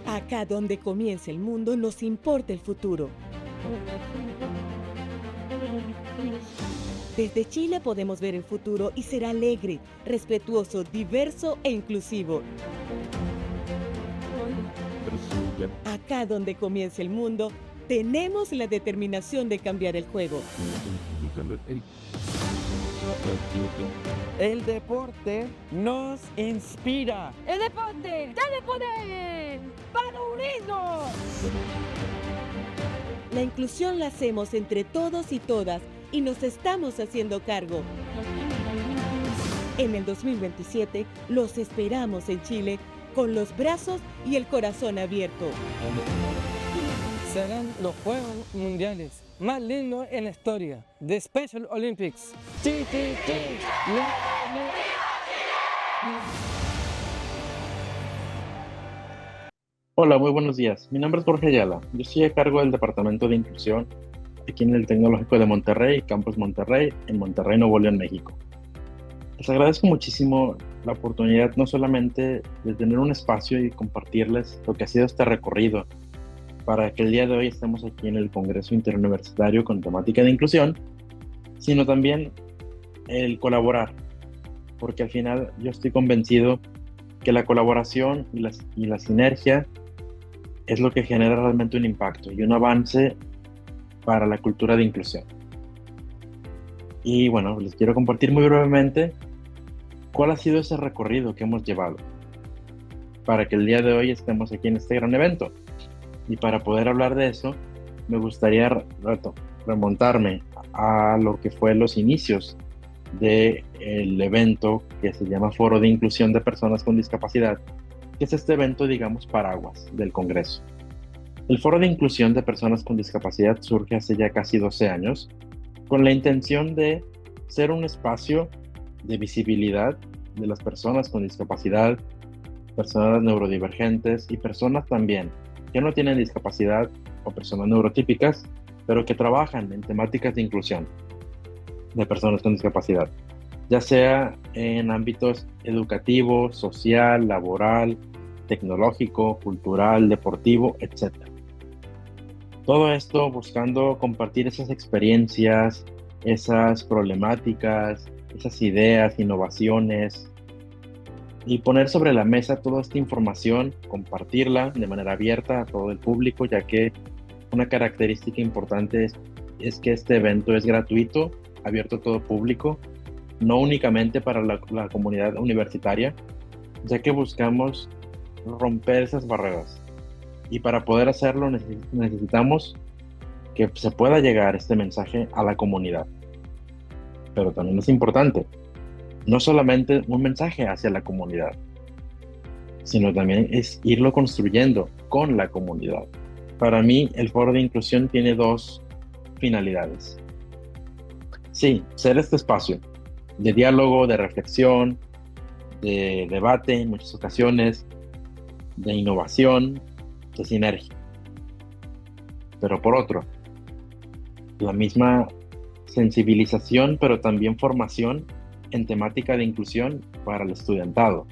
Acá donde comienza el mundo nos importa el futuro. Desde Chile podemos ver el futuro y será alegre, respetuoso, diverso e inclusivo. Acá donde comienza el mundo, tenemos la determinación de cambiar el juego. El deporte nos inspira. ¡El deporte debe poder para unirnos! La inclusión la hacemos entre todos y todas y nos estamos haciendo cargo. En el 2027 los esperamos en Chile con los brazos y el corazón abierto. Serán los Juegos Mundiales más lindos en la historia. The Special Olympics. ¡Chi, chi, chi! Hola, muy buenos días. Mi nombre es Jorge Ayala. Yo estoy a cargo del Departamento de Inclusión aquí en el Tecnológico de Monterrey, Campus Monterrey, en Monterrey, Nuevo León, México. Les agradezco muchísimo la oportunidad no solamente de tener un espacio y compartirles lo que ha sido este recorrido para que el día de hoy estemos aquí en el Congreso Interuniversitario con temática de inclusión, sino también el colaborar, porque al final yo estoy convencido que la colaboración y la sinergia es lo que genera realmente un impacto y un avance para la cultura de inclusión. Y bueno, les quiero compartir muy brevemente cuál ha sido ese recorrido que hemos llevado para que el día de hoy estemos aquí en este gran evento. Y para poder hablar de eso, me gustaría remontarme a lo que fue los inicios del evento que se llama Foro de Inclusión de Personas con Discapacidad, que es este evento, digamos, paraguas del Congreso. El Foro de Inclusión de Personas con Discapacidad surge hace ya casi 12 años con la intención de ser un espacio de visibilidad de las personas con discapacidad, personas neurodivergentes y personas también que no tienen discapacidad o personas neurotípicas, pero que trabajan en temáticas de inclusión de personas con discapacidad, ya sea en ámbitos educativo, social, laboral, tecnológico, cultural, deportivo, etc. Todo esto buscando compartir esas experiencias, esas problemáticas, esas ideas, innovaciones, y poner sobre la mesa toda esta información, compartirla de manera abierta a todo el público, ya que una característica importante es que este evento es gratuito, abierto a todo público, no únicamente para la comunidad universitaria, ya que buscamos romper esas barreras. Y para poder hacerlo necesitamos que se pueda llegar este mensaje a la comunidad. Pero también es importante, no solamente un mensaje hacia la comunidad, sino también es irlo construyendo con la comunidad. Para mí, el Foro de Inclusión tiene dos finalidades. Sí, ser este espacio de diálogo, de reflexión, de debate en muchas ocasiones, de innovación, de sinergia. Pero por otro, la misma sensibilización, pero también formación en temática de inclusión para el estudiantado.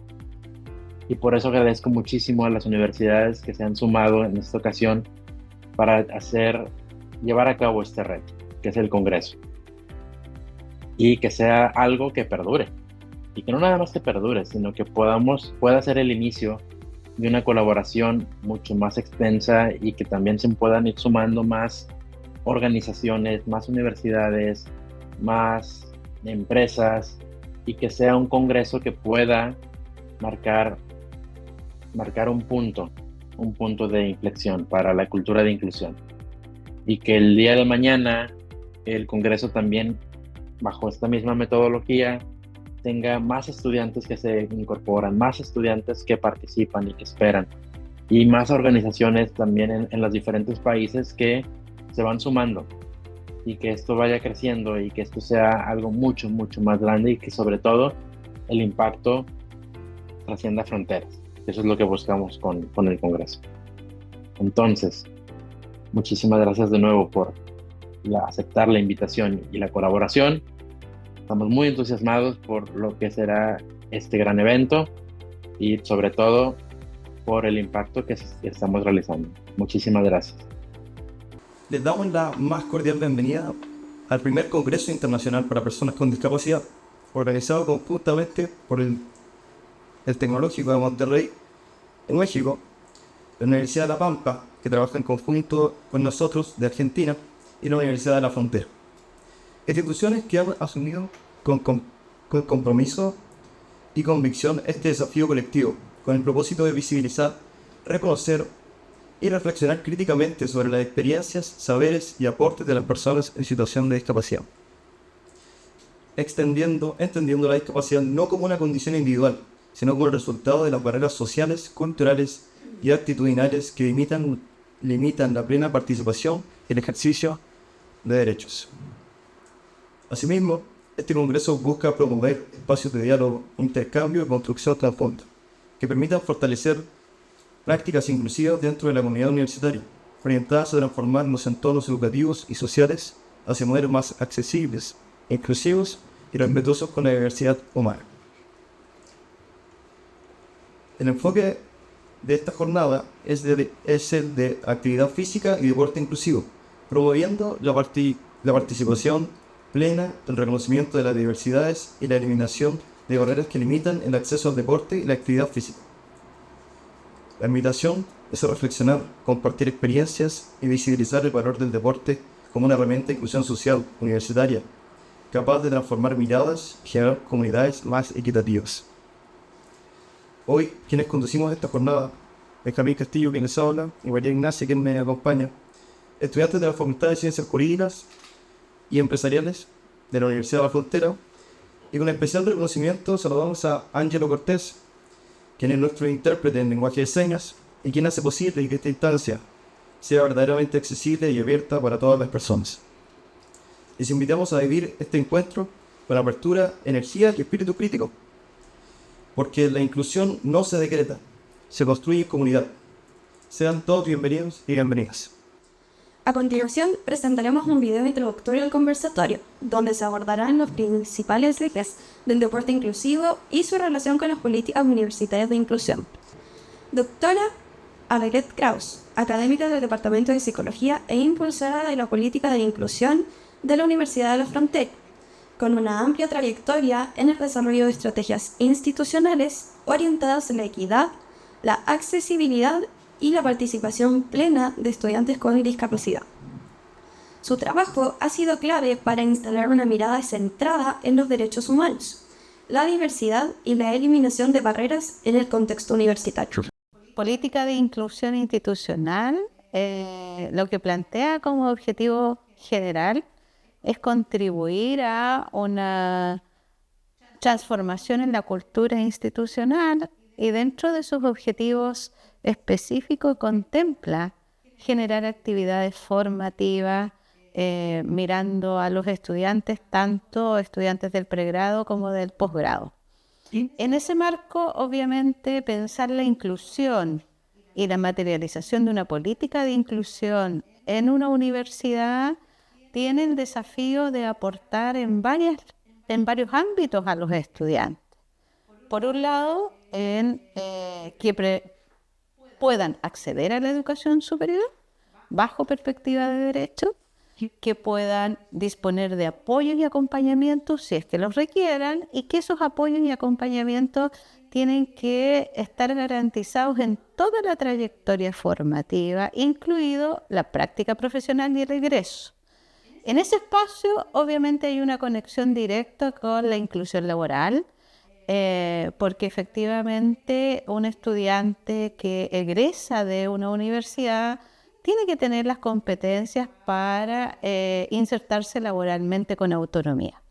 Y por eso agradezco muchísimo a las universidades que se han sumado en esta ocasión para llevar a cabo este reto, que es el Congreso. Y que sea algo que perdure. Y que no nada más que perdure, sino que pueda ser el inicio de una colaboración mucho más extensa y que también se puedan ir sumando más organizaciones, más universidades, más empresas, y que sea un congreso que pueda marcar un punto de inflexión para la cultura de inclusión. Y que el día de mañana el congreso también, bajo esta misma metodología, tenga más estudiantes que se incorporan, más estudiantes que participan y que esperan, y más organizaciones también en los diferentes países que se van sumando, y que esto vaya creciendo y que esto sea algo mucho, mucho más grande, y que sobre todo el impacto trascienda fronteras. Eso es lo que buscamos con el Congreso. Entonces, muchísimas gracias de nuevo por aceptar la invitación y la colaboración. Estamos muy entusiasmados por lo que será este gran evento y sobre todo por el impacto que estamos realizando. Muchísimas gracias. Les damos la más cordial bienvenida al primer Congreso Internacional para Personas con Discapacidad, organizado conjuntamente por el Tecnológico de Monterrey, en México, la Universidad de La Pampa, que trabaja en conjunto con nosotros de Argentina, y la Universidad de la Frontera. Instituciones que han asumido con compromiso y convicción este desafío colectivo, con el propósito de visibilizar, reconocer y reflexionar críticamente sobre las experiencias, saberes y aportes de las personas en situación de discapacidad. Entendiendo la discapacidad no como una condición individual, sino como el resultado de las barreras sociales, culturales y actitudinales que limitan la plena participación y el ejercicio de derechos. Asimismo, este Congreso busca promover espacios de diálogo, intercambio y construcción transfondo, que permitan fortalecer prácticas inclusivas dentro de la comunidad universitaria, orientadas a transformar los entornos educativos y sociales hacia modelos más accesibles, inclusivos y respetuosos con la diversidad humana. El enfoque de esta jornada es el de actividad física y deporte inclusivo, promoviendo la participación plena, el reconocimiento de las diversidades y la eliminación de barreras que limitan el acceso al deporte y la actividad física. La invitación es a reflexionar, compartir experiencias y visibilizar el valor del deporte como una herramienta de inclusión social universitaria, capaz de transformar miradas y generar comunidades más equitativas. Hoy, quienes conducimos esta jornada, Benjamín Castillo, quien les habla, y María Ignacia, quien me acompaña, estudiantes de la Facultad de Ciencias Jurídicas y Empresariales de la Universidad de la Frontera, y con especial reconocimiento saludamos a Ángelo Cortés, quien es nuestro intérprete en lenguaje de señas y quien hace posible que esta instancia sea verdaderamente accesible y abierta para todas las personas. Les invitamos a vivir este encuentro con apertura, energía y espíritu crítico, porque la inclusión no se decreta, se construye en comunidad. Sean todos bienvenidos y bienvenidas. A continuación, presentaremos un video introductorio al conversatorio, donde se abordarán los principales ejes del deporte inclusivo y su relación con las políticas universitarias de inclusión. Doctora Arlette Krauss, académica del Departamento de Psicología e impulsora de la política de inclusión de la Universidad de la Frontera, con una amplia trayectoria en el desarrollo de estrategias institucionales orientadas en la equidad, la accesibilidad y la participación plena de estudiantes con discapacidad. Su trabajo ha sido clave para instalar una mirada centrada en los derechos humanos, la diversidad y la eliminación de barreras en el contexto universitario. Política de inclusión institucional, lo que plantea como objetivo general es contribuir a una transformación en la cultura institucional y dentro de sus objetivos específicos contempla generar actividades formativas mirando a los estudiantes, tanto estudiantes del pregrado como del posgrado. En ese marco, obviamente, pensar la inclusión y la materialización de una política de inclusión en una universidad tiene el desafío de aportar en varios ámbitos a los estudiantes. Por un lado, que puedan acceder a la educación superior bajo perspectiva de derecho, que puedan disponer de apoyo y acompañamiento si es que los requieran, y que esos apoyos y acompañamientos tienen que estar garantizados en toda la trayectoria formativa, incluido la práctica profesional y el egreso. En ese espacio, obviamente, hay una conexión directa con la inclusión laboral, porque efectivamente un estudiante que egresa de una universidad tiene que tener las competencias para insertarse laboralmente con autonomía.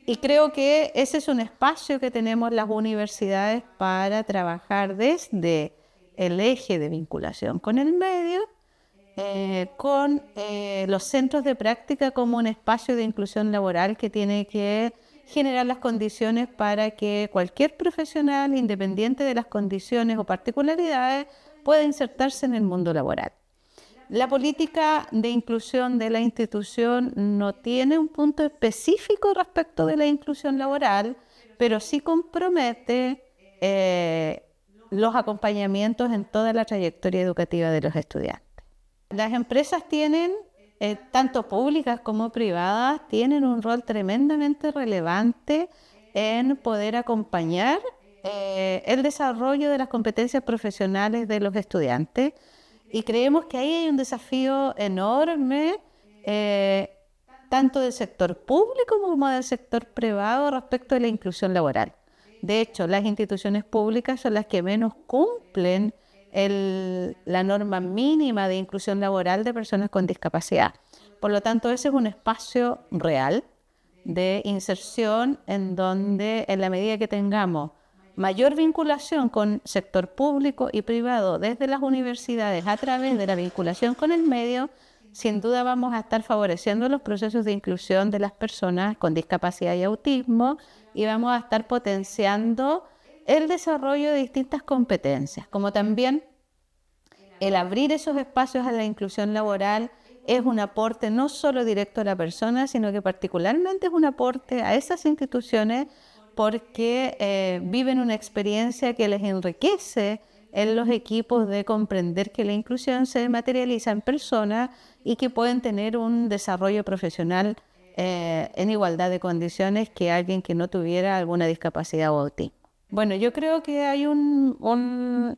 Y creo que ese es un espacio que tenemos las universidades para trabajar desde el eje de vinculación con el medio, con los centros de práctica como un espacio de inclusión laboral que tiene que generar las condiciones para que cualquier profesional, independiente de las condiciones o particularidades, pueda insertarse en el mundo laboral. La política de inclusión de la institución no tiene un punto específico respecto de la inclusión laboral, pero sí compromete los acompañamientos en toda la trayectoria educativa de los estudiantes. Las empresas tienen, tanto públicas como privadas, tienen un rol tremendamente relevante en poder acompañar el desarrollo de las competencias profesionales de los estudiantes, y creemos que ahí hay un desafío enorme, tanto del sector público como del sector privado respecto de la inclusión laboral. De hecho, las instituciones públicas son las que menos cumplen la norma mínima de inclusión laboral de personas con discapacidad. Por lo tanto, ese es un espacio real de inserción en donde, en la medida que tengamos mayor vinculación con sector público y privado desde las universidades a través de la vinculación con el medio, sin duda vamos a estar favoreciendo los procesos de inclusión de las personas con discapacidad y autismo, y vamos a estar potenciando el desarrollo de distintas competencias, como también el abrir esos espacios a la inclusión laboral es un aporte no solo directo a la persona, sino que particularmente es un aporte a esas instituciones porque viven una experiencia que les enriquece en los equipos de comprender que la inclusión se materializa en personas y que pueden tener un desarrollo profesional en igualdad de condiciones que alguien que no tuviera alguna discapacidad o autismo. Bueno, yo creo que hay un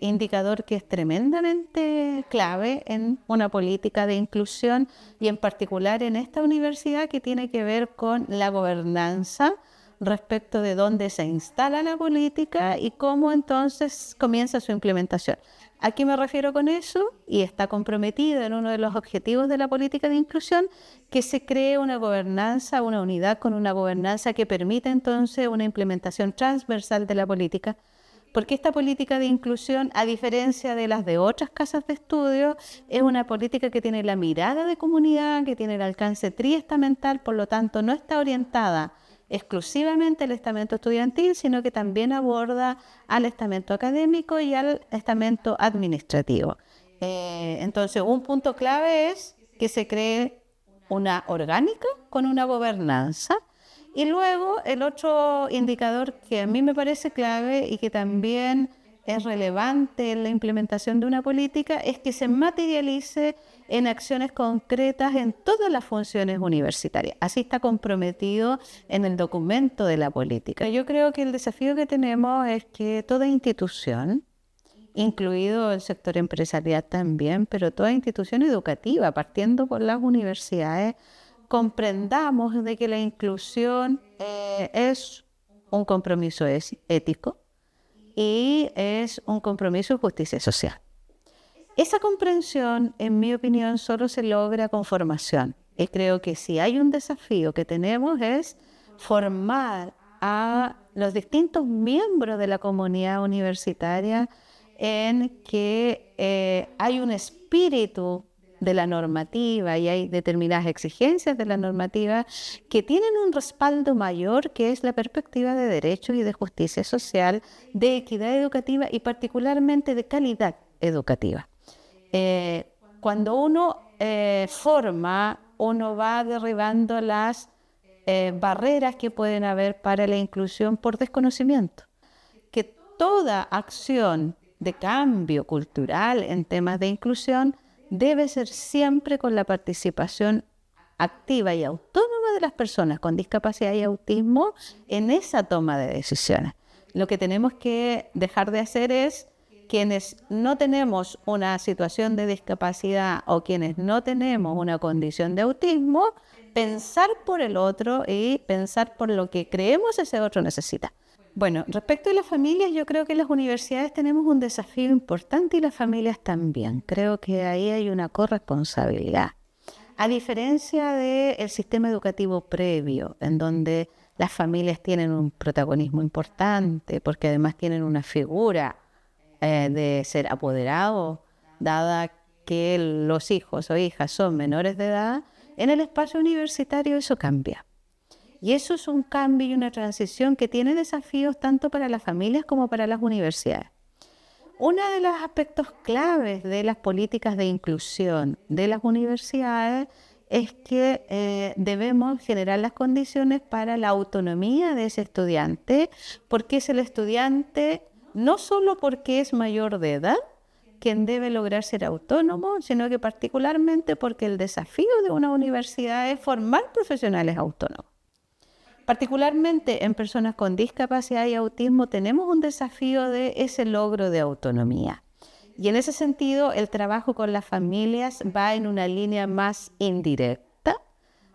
indicador que es tremendamente clave en una política de inclusión y en particular en esta universidad, que tiene que ver con la gobernanza respecto de dónde se instala la política y cómo entonces comienza su implementación. ¿A qué me refiero con eso? Y está comprometido en uno de los objetivos de la política de inclusión, que se cree una gobernanza, una unidad con una gobernanza que permita entonces una implementación transversal de la política, porque esta política de inclusión, a diferencia de las de otras casas de estudio, es una política que tiene la mirada de comunidad, que tiene el alcance triestamental, por lo tanto no está orientada exclusivamente al estamento estudiantil, sino que también aborda al estamento académico y al estamento administrativo. Entonces, un punto clave es que se cree una orgánica con una gobernanza. Y luego, el otro indicador que a mí me parece clave y que también es relevante en la implementación de una política es que se materialice en acciones concretas en todas las funciones universitarias. Así está comprometido en el documento de la política. Yo creo que el desafío que tenemos es que toda institución, incluido el sector empresarial también, pero toda institución educativa, partiendo por las universidades, comprendamos de que la inclusión es un compromiso ético y es un compromiso de justicia social. Esa comprensión, en mi opinión, solo se logra con formación. Y creo que si hay un desafío que tenemos es formar a los distintos miembros de la comunidad universitaria en que hay un espíritu de la normativa y hay determinadas exigencias de la normativa que tienen un respaldo mayor, que es la perspectiva de derecho y de justicia social, de equidad educativa y particularmente de calidad educativa. Cuando uno forma, uno va derribando las barreras que pueden haber para la inclusión por desconocimiento. Que toda acción de cambio cultural en temas de inclusión debe ser siempre con la participación activa y autónoma de las personas con discapacidad y autismo en esa toma de decisiones. Lo que tenemos que dejar de hacer es, quienes no tenemos una situación de discapacidad o quienes no tenemos una condición de autismo, pensar por el otro y pensar por lo que creemos ese otro necesita. Bueno, respecto a las familias, yo creo que las universidades tenemos un desafío importante y las familias también. Creo que ahí hay una corresponsabilidad. A diferencia del sistema educativo previo, en donde las familias tienen un protagonismo importante, porque además tienen una figura de ser apoderados, dada que los hijos o hijas son menores de edad, en el espacio universitario eso cambia. Y eso es un cambio y una transición que tiene desafíos tanto para las familias como para las universidades. Uno de los aspectos claves de las políticas de inclusión de las universidades es que debemos generar las condiciones para la autonomía de ese estudiante, porque es el estudiante no solo porque es mayor de edad, quien debe lograr ser autónomo, sino que particularmente porque el desafío de una universidad es formar profesionales autónomos. Particularmente en personas con discapacidad y autismo tenemos un desafío de ese logro de autonomía. Y en ese sentido el trabajo con las familias va en una línea más indirecta,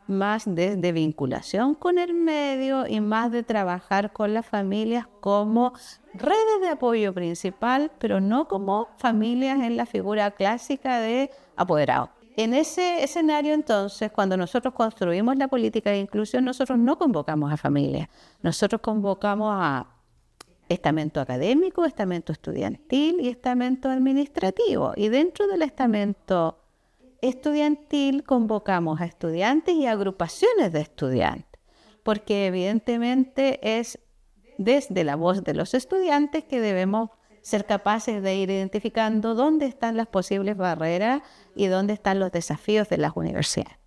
más de vinculación con el medio y más de trabajar con las familias como redes de apoyo principal, pero no como familias en la figura clásica de apoderado. En ese escenario, entonces, cuando nosotros construimos la política de inclusión, nosotros no convocamos a familias, nosotros convocamos a estamento académico, estamento estudiantil y estamento administrativo. Y dentro del estamento estudiantil convocamos a estudiantes y agrupaciones de estudiantes, porque evidentemente es desde la voz de los estudiantes que debemos ser capaces de ir identificando dónde están las posibles barreras y dónde están los desafíos de las universidades.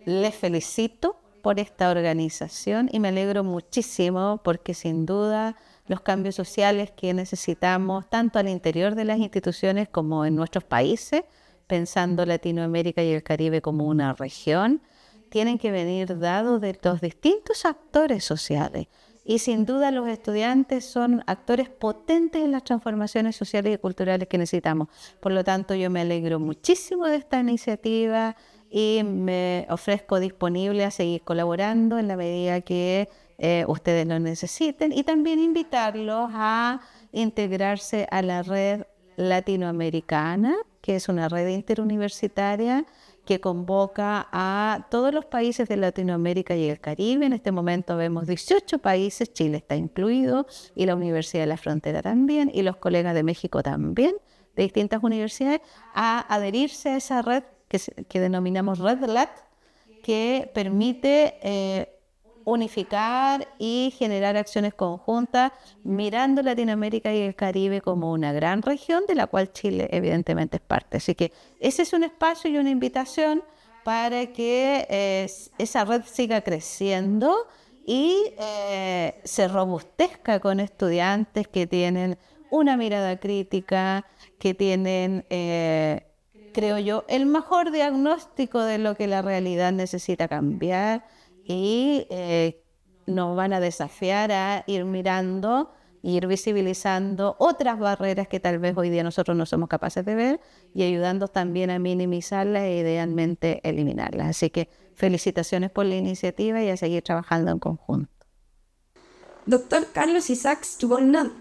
Les felicito por esta organización y me alegro muchísimo porque sin duda los cambios sociales que necesitamos tanto al interior de las instituciones como en nuestros países, pensando Latinoamérica y el Caribe como una región, tienen que venir dados de los distintos actores sociales. Y sin duda los estudiantes son actores potentes en las transformaciones sociales y culturales que necesitamos. Por lo tanto, yo me alegro muchísimo de esta iniciativa y me ofrezco disponible a seguir colaborando en la medida que ustedes lo necesiten y también invitarlos a integrarse a la red latinoamericana, que es una red interuniversitaria que convoca a todos los países de Latinoamérica y el Caribe. En este momento vemos 18 países, Chile está incluido, y la Universidad de la Frontera también, y los colegas de México también, de distintas universidades, a adherirse a esa red que denominamos Red LAT, que permite unificar y generar acciones conjuntas mirando Latinoamérica y el Caribe como una gran región de la cual Chile evidentemente es parte. Así que ese es un espacio y una invitación para que esa red siga creciendo y se robustezca con estudiantes que tienen una mirada crítica, que tienen, creo yo, el mejor diagnóstico de lo que la realidad necesita cambiar y nos van a desafiar a ir mirando, ir visibilizando otras barreras que tal vez hoy día nosotros no somos capaces de ver y ayudando también a minimizarlas e idealmente eliminarlas. Así que felicitaciones por la iniciativa y a seguir trabajando en conjunto. Doctor Carlos Isaacs Tubornán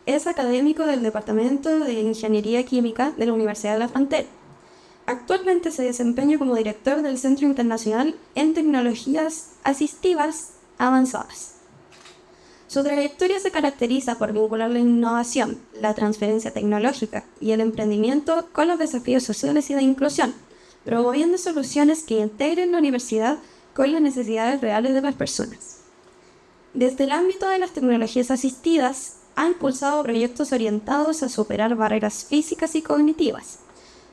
es académico del Departamento de Ingeniería Química de la Universidad de la Frontera. Actualmente se desempeña como director del Centro Internacional en Tecnologías Asistivas Avanzadas. Su trayectoria se caracteriza por vincular la innovación, la transferencia tecnológica y el emprendimiento con los desafíos sociales y de inclusión, promoviendo soluciones que integren la universidad con las necesidades reales de las personas. Desde el ámbito de las tecnologías asistidas, ha impulsado proyectos orientados a superar barreras físicas y cognitivas,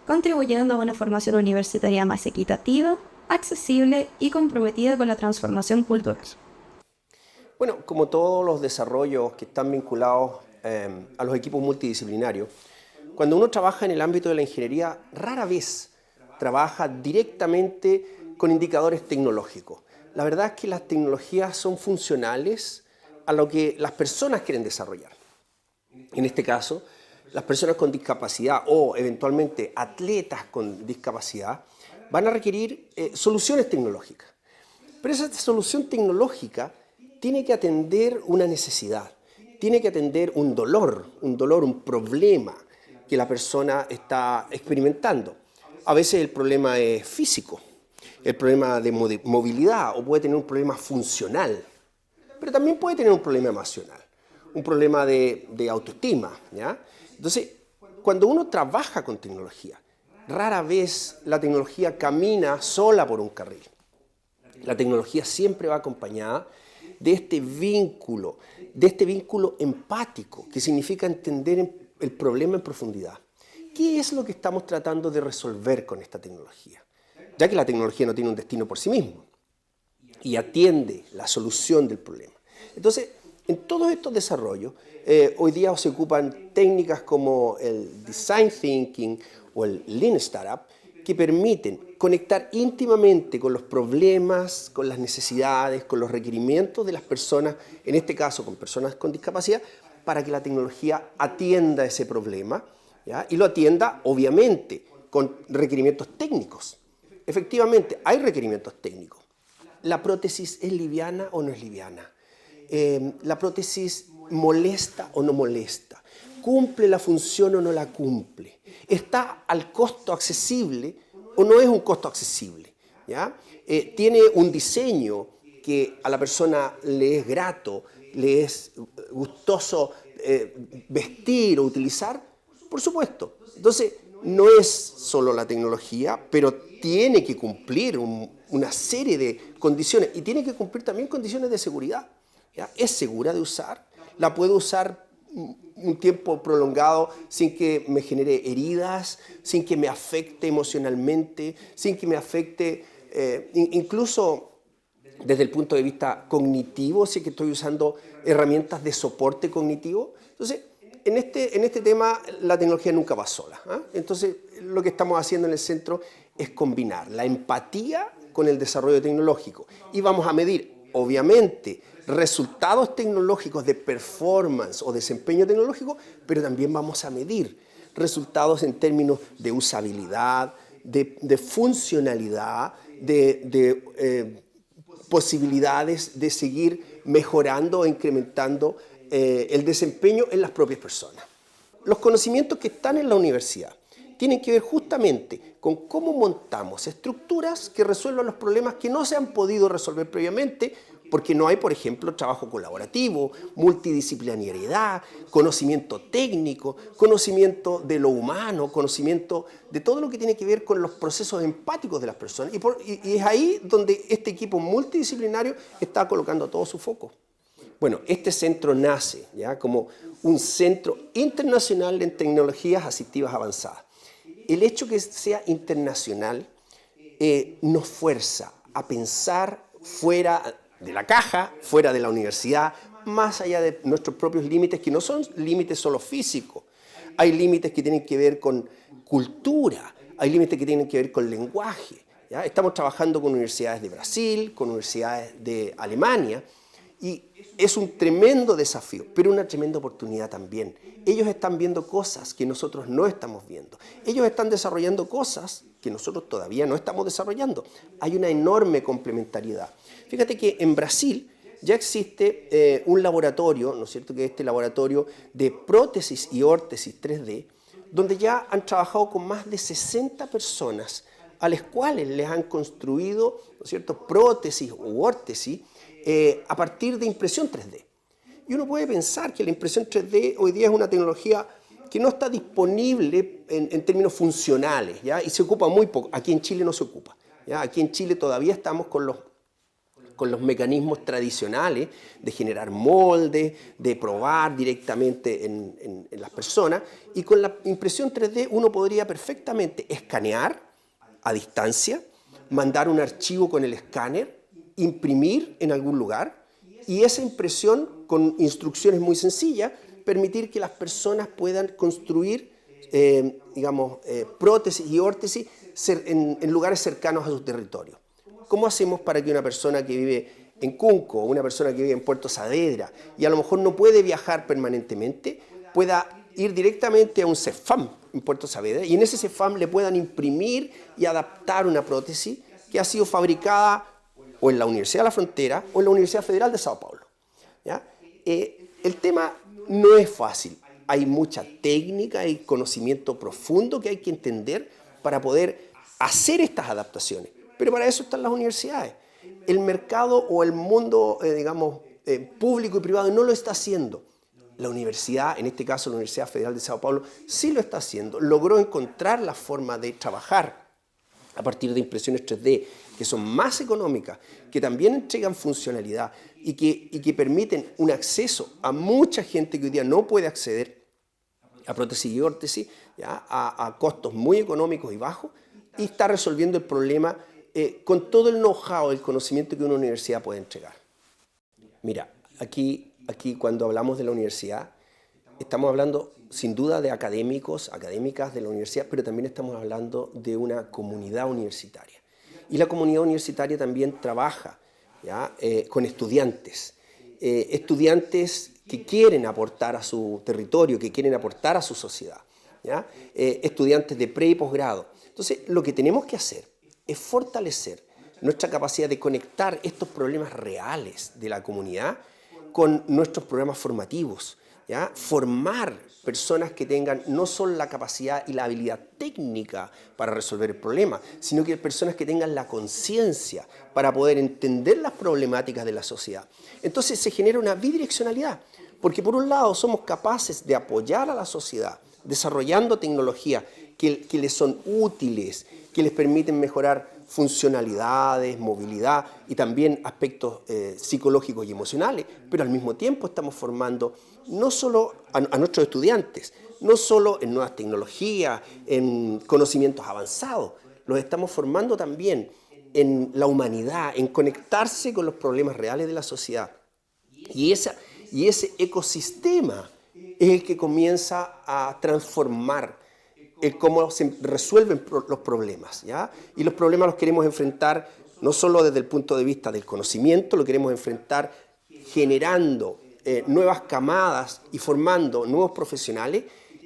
contribuyendo a una formación universitaria más equitativa, accesible y comprometida con la transformación cultural. Bueno, como todos los desarrollos que están vinculados a los equipos multidisciplinarios, cuando uno trabaja en el ámbito de la ingeniería, rara vez trabaja directamente con indicadores tecnológicos. La verdad es que las tecnologías son funcionales a lo que las personas quieren desarrollar. En este caso, las personas con discapacidad o eventualmente atletas con discapacidad van a requerir soluciones tecnológicas. Pero esa solución tecnológica tiene que atender una necesidad, tiene que atender un dolor, un problema que la persona está experimentando. A veces el problema es físico, el problema de movilidad o puede tener un problema funcional, pero también puede tener un problema emocional, un problema de autoestima, ¿ya? Entonces, cuando uno trabaja con tecnología, rara vez la tecnología camina sola por un carril. La tecnología siempre va acompañada de este vínculo empático, que significa entender el problema en profundidad. ¿Qué es lo que estamos tratando de resolver con esta tecnología? Ya que la tecnología no tiene un destino por sí mismo y atiende la solución del problema. Entonces, En todos estos desarrollos, hoy día se ocupan técnicas como el Design Thinking o el Lean Startup, que permiten conectar íntimamente con los problemas, con las necesidades, con los requerimientos de las personas, en este caso con personas con discapacidad, para que la tecnología atienda ese problema, ¿ya? Y lo atienda, obviamente, con requerimientos técnicos. Efectivamente, hay requerimientos técnicos. ¿La prótesis es liviana o no es liviana? ¿La prótesis molesta o no molesta? ¿Cumple la función o no la cumple? ¿Está al costo accesible o no es un costo accesible? ¿Ya? ¿Tiene un diseño que a la persona le es grato, le es gustoso vestir o utilizar? Por supuesto. Entonces, no es solo la tecnología, pero tiene que cumplir una serie de condiciones y tiene que cumplir también condiciones de seguridad. ¿Ya? ¿Es segura de usar? ¿La puedo usar un tiempo prolongado sin que me genere heridas, sin que me afecte emocionalmente, sin que me afecte incluso desde el punto de vista cognitivo, si es que estoy usando herramientas de soporte cognitivo? Entonces, en este tema la tecnología nunca va sola, ¿eh? Entonces, lo que estamos haciendo en el centro es combinar la empatía con el desarrollo tecnológico y vamos a medir, obviamente, resultados tecnológicos de performance o desempeño tecnológico, pero también vamos a medir resultados en términos de usabilidad, de funcionalidad, de posibilidades de seguir mejorando o incrementando el desempeño en las propias personas. Los conocimientos que están en la universidad tienen que ver justamente con cómo montamos estructuras que resuelvan los problemas que no se han podido resolver previamente, porque no hay, por ejemplo, trabajo colaborativo, multidisciplinariedad, conocimiento técnico, conocimiento de lo humano, conocimiento de todo lo que tiene que ver con los procesos empáticos de las personas. Y es ahí donde este equipo multidisciplinario está colocando todo su foco. Bueno, este centro nace ¿ya? Como un centro internacional en tecnologías asistivas avanzadas. El hecho que sea internacional nos fuerza a pensar fuera de la caja, fuera de la universidad, más allá de nuestros propios límites, que no son límites solo físicos. Hay límites que tienen que ver con cultura, hay límites que tienen que ver con lenguaje. ¿Ya? Estamos trabajando con universidades de Brasil, con universidades de Alemania, y es un tremendo desafío, pero una tremenda oportunidad también. Ellos están viendo cosas que nosotros no estamos viendo. Ellos están desarrollando cosas que nosotros todavía no estamos desarrollando. Hay una enorme complementariedad. Fíjate que en Brasil ya existe un laboratorio, ¿no es cierto?, que es este laboratorio de prótesis y órtesis 3D, donde ya han trabajado con más de 60 personas a las cuales les han construido, ¿no es cierto?, prótesis u órtesis a partir de impresión 3D. Y uno puede pensar que la impresión 3D hoy día es una tecnología que no está disponible en términos funcionales, ¿ya? Y se ocupa muy poco. Aquí en Chile no se ocupa, ¿ya? Aquí en Chile todavía estamos con los mecanismos tradicionales de generar moldes, de probar directamente en las personas. Y con la impresión 3D uno podría perfectamente escanear a distancia, mandar un archivo con el escáner, imprimir en algún lugar y esa impresión con instrucciones muy sencillas permitir que las personas puedan construir prótesis y órtesis en lugares cercanos a su territorio. ¿Cómo hacemos para que una persona que vive en Cunco o una persona que vive en Puerto Saavedra y a lo mejor no puede viajar permanentemente pueda ir directamente a un CEFAM en Puerto Saavedra y en ese CEFAM le puedan imprimir y adaptar una prótesis que ha sido fabricada o en la Universidad de la Frontera o en la Universidad Federal de Sao Paulo? ¿Ya? El tema no es fácil. Hay mucha técnica y conocimiento profundo que hay que entender para poder hacer estas adaptaciones. Pero para eso están las universidades. El mercado o el mundo, público y privado no lo está haciendo. La universidad, en este caso la Universidad Federal de Sao Paulo, sí lo está haciendo. Logró encontrar la forma de trabajar a partir de impresiones 3D, que son más económicas, que también entregan funcionalidad y que permiten un acceso a mucha gente que hoy día no puede acceder a prótesis y órtesis, ¿ya? A costos muy económicos y bajos, y está resolviendo el problema con todo el know-how, el conocimiento que una universidad puede entregar. Mira, aquí aquí cuando hablamos de la universidad, estamos hablando sin duda de académicos, académicas de la universidad, pero también estamos hablando de una comunidad universitaria. Y la comunidad universitaria también trabaja, ¿ya? Con estudiantes. Estudiantes que quieren aportar a su territorio, que quieren aportar a su sociedad, ¿ya? Estudiantes de pre y posgrado. Entonces, lo que tenemos que hacer es fortalecer nuestra capacidad de conectar estos problemas reales de la comunidad con nuestros programas formativos, ¿ya? Formar personas que tengan no solo la capacidad y la habilidad técnica para resolver el problema, sino que personas que tengan la conciencia para poder entender las problemáticas de la sociedad. Entonces se genera una bidireccionalidad, porque por un lado somos capaces de apoyar a la sociedad desarrollando tecnologías que les son útiles, que les permiten mejorar funcionalidades, movilidad y también aspectos psicológicos y emocionales, pero al mismo tiempo estamos formando no solo a nuestros estudiantes, no solo en nuevas tecnologías, en conocimientos avanzados, los estamos formando también en la humanidad, en conectarse con los problemas reales de la sociedad. Y ese ecosistema es el que comienza a transformar cómo se resuelven los problemas, ¿ya? Y los problemas los queremos enfrentar no solo desde el punto de vista del conocimiento, lo queremos enfrentar generando nuevas camadas y formando nuevos profesionales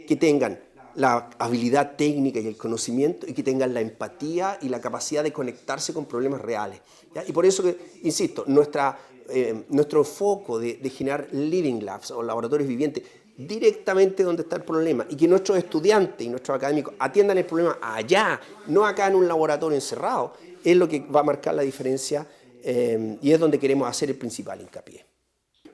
que tengan la habilidad técnica y el conocimiento y que tengan la empatía y la capacidad de conectarse con problemas reales, ¿ya? Y por eso que, insisto, nuestro foco de generar living labs o laboratorios vivientes directamente donde está el problema y que nuestros estudiantes y nuestros académicos atiendan el problema allá, no acá en un laboratorio encerrado, es lo que va a marcar la diferencia y es donde queremos hacer el principal hincapié.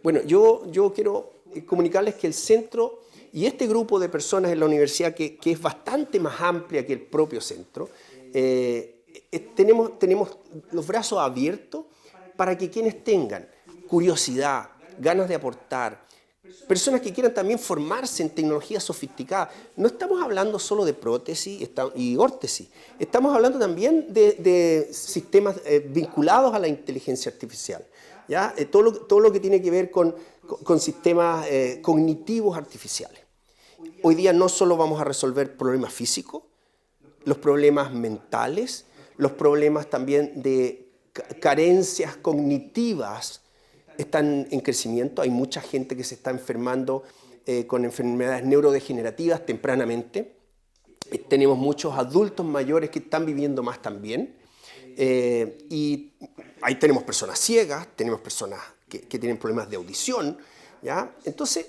Bueno, yo quiero comunicarles que el centro y este grupo de personas en la universidad, que es bastante más amplia que el propio centro, tenemos los brazos abiertos para que quienes tengan curiosidad, ganas de aportar, personas que quieran también formarse en tecnologías sofisticadas. No estamos hablando solo de prótesis y órtesis, estamos hablando también de sistemas vinculados a la inteligencia artificial, ¿ya? Todo lo que tiene que ver con sistemas cognitivos artificiales. Hoy día no solo vamos a resolver problemas físicos, los problemas mentales, los problemas también de carencias cognitivas están en crecimiento. Hay mucha gente que se está enfermando con enfermedades neurodegenerativas tempranamente. Tenemos muchos adultos mayores que están viviendo más también. Y ahí tenemos personas ciegas, tenemos personas que tienen problemas de audición, ¿ya? Entonces,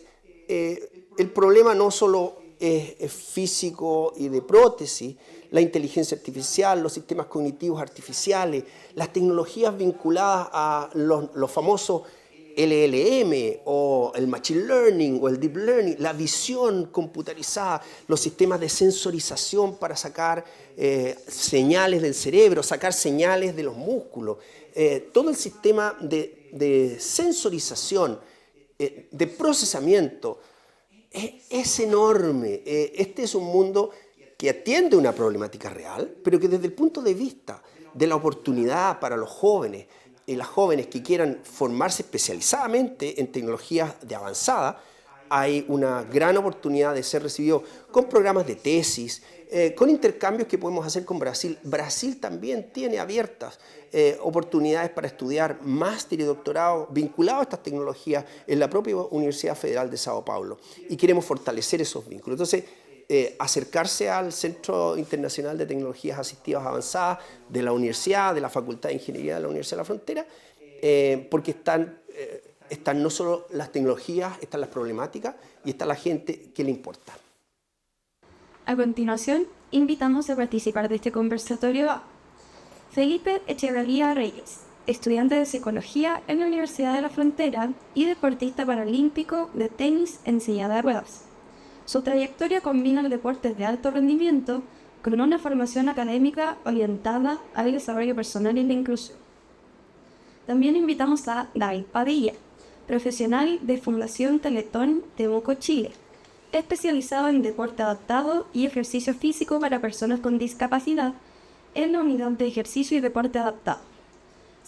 el problema no solo es físico y de prótesis, la inteligencia artificial, los sistemas cognitivos artificiales, las tecnologías vinculadas a los famosos LLM o el Machine Learning o el Deep Learning, la visión computarizada, los sistemas de sensorización para sacar señales del cerebro, sacar señales de los músculos, todo el sistema de sensorización, de procesamiento, es enorme. Este es un mundo que atiende una problemática real, pero que desde el punto de vista de la oportunidad para los jóvenes y las jóvenes que quieran formarse especializadamente en tecnologías de avanzada, hay una gran oportunidad de ser recibidos con programas de tesis, con intercambios que podemos hacer con Brasil. Brasil también tiene abiertas oportunidades para estudiar máster y doctorado vinculados a estas tecnologías en la propia Universidad Federal de Sao Paulo, y queremos fortalecer esos vínculos. Entonces, acercarse al Centro Internacional de Tecnologías Asistivas Avanzadas de la Universidad, de la Facultad de Ingeniería de la Universidad de la Frontera, porque están no solo las tecnologías, están las problemáticas y está la gente que le importa. A continuación, invitamos a participar de este conversatorio a Felipe Echeverría Reyes, estudiante de Psicología en la Universidad de la Frontera y deportista paralímpico de tenis en silla de ruedas. Su trayectoria combina los deportes de alto rendimiento con una formación académica orientada al desarrollo personal y la inclusión. También invitamos a David Padilla, profesional de Fundación Teletón Temuco, Chile, especializado en deporte adaptado y ejercicio físico para personas con discapacidad en la unidad de ejercicio y deporte adaptado.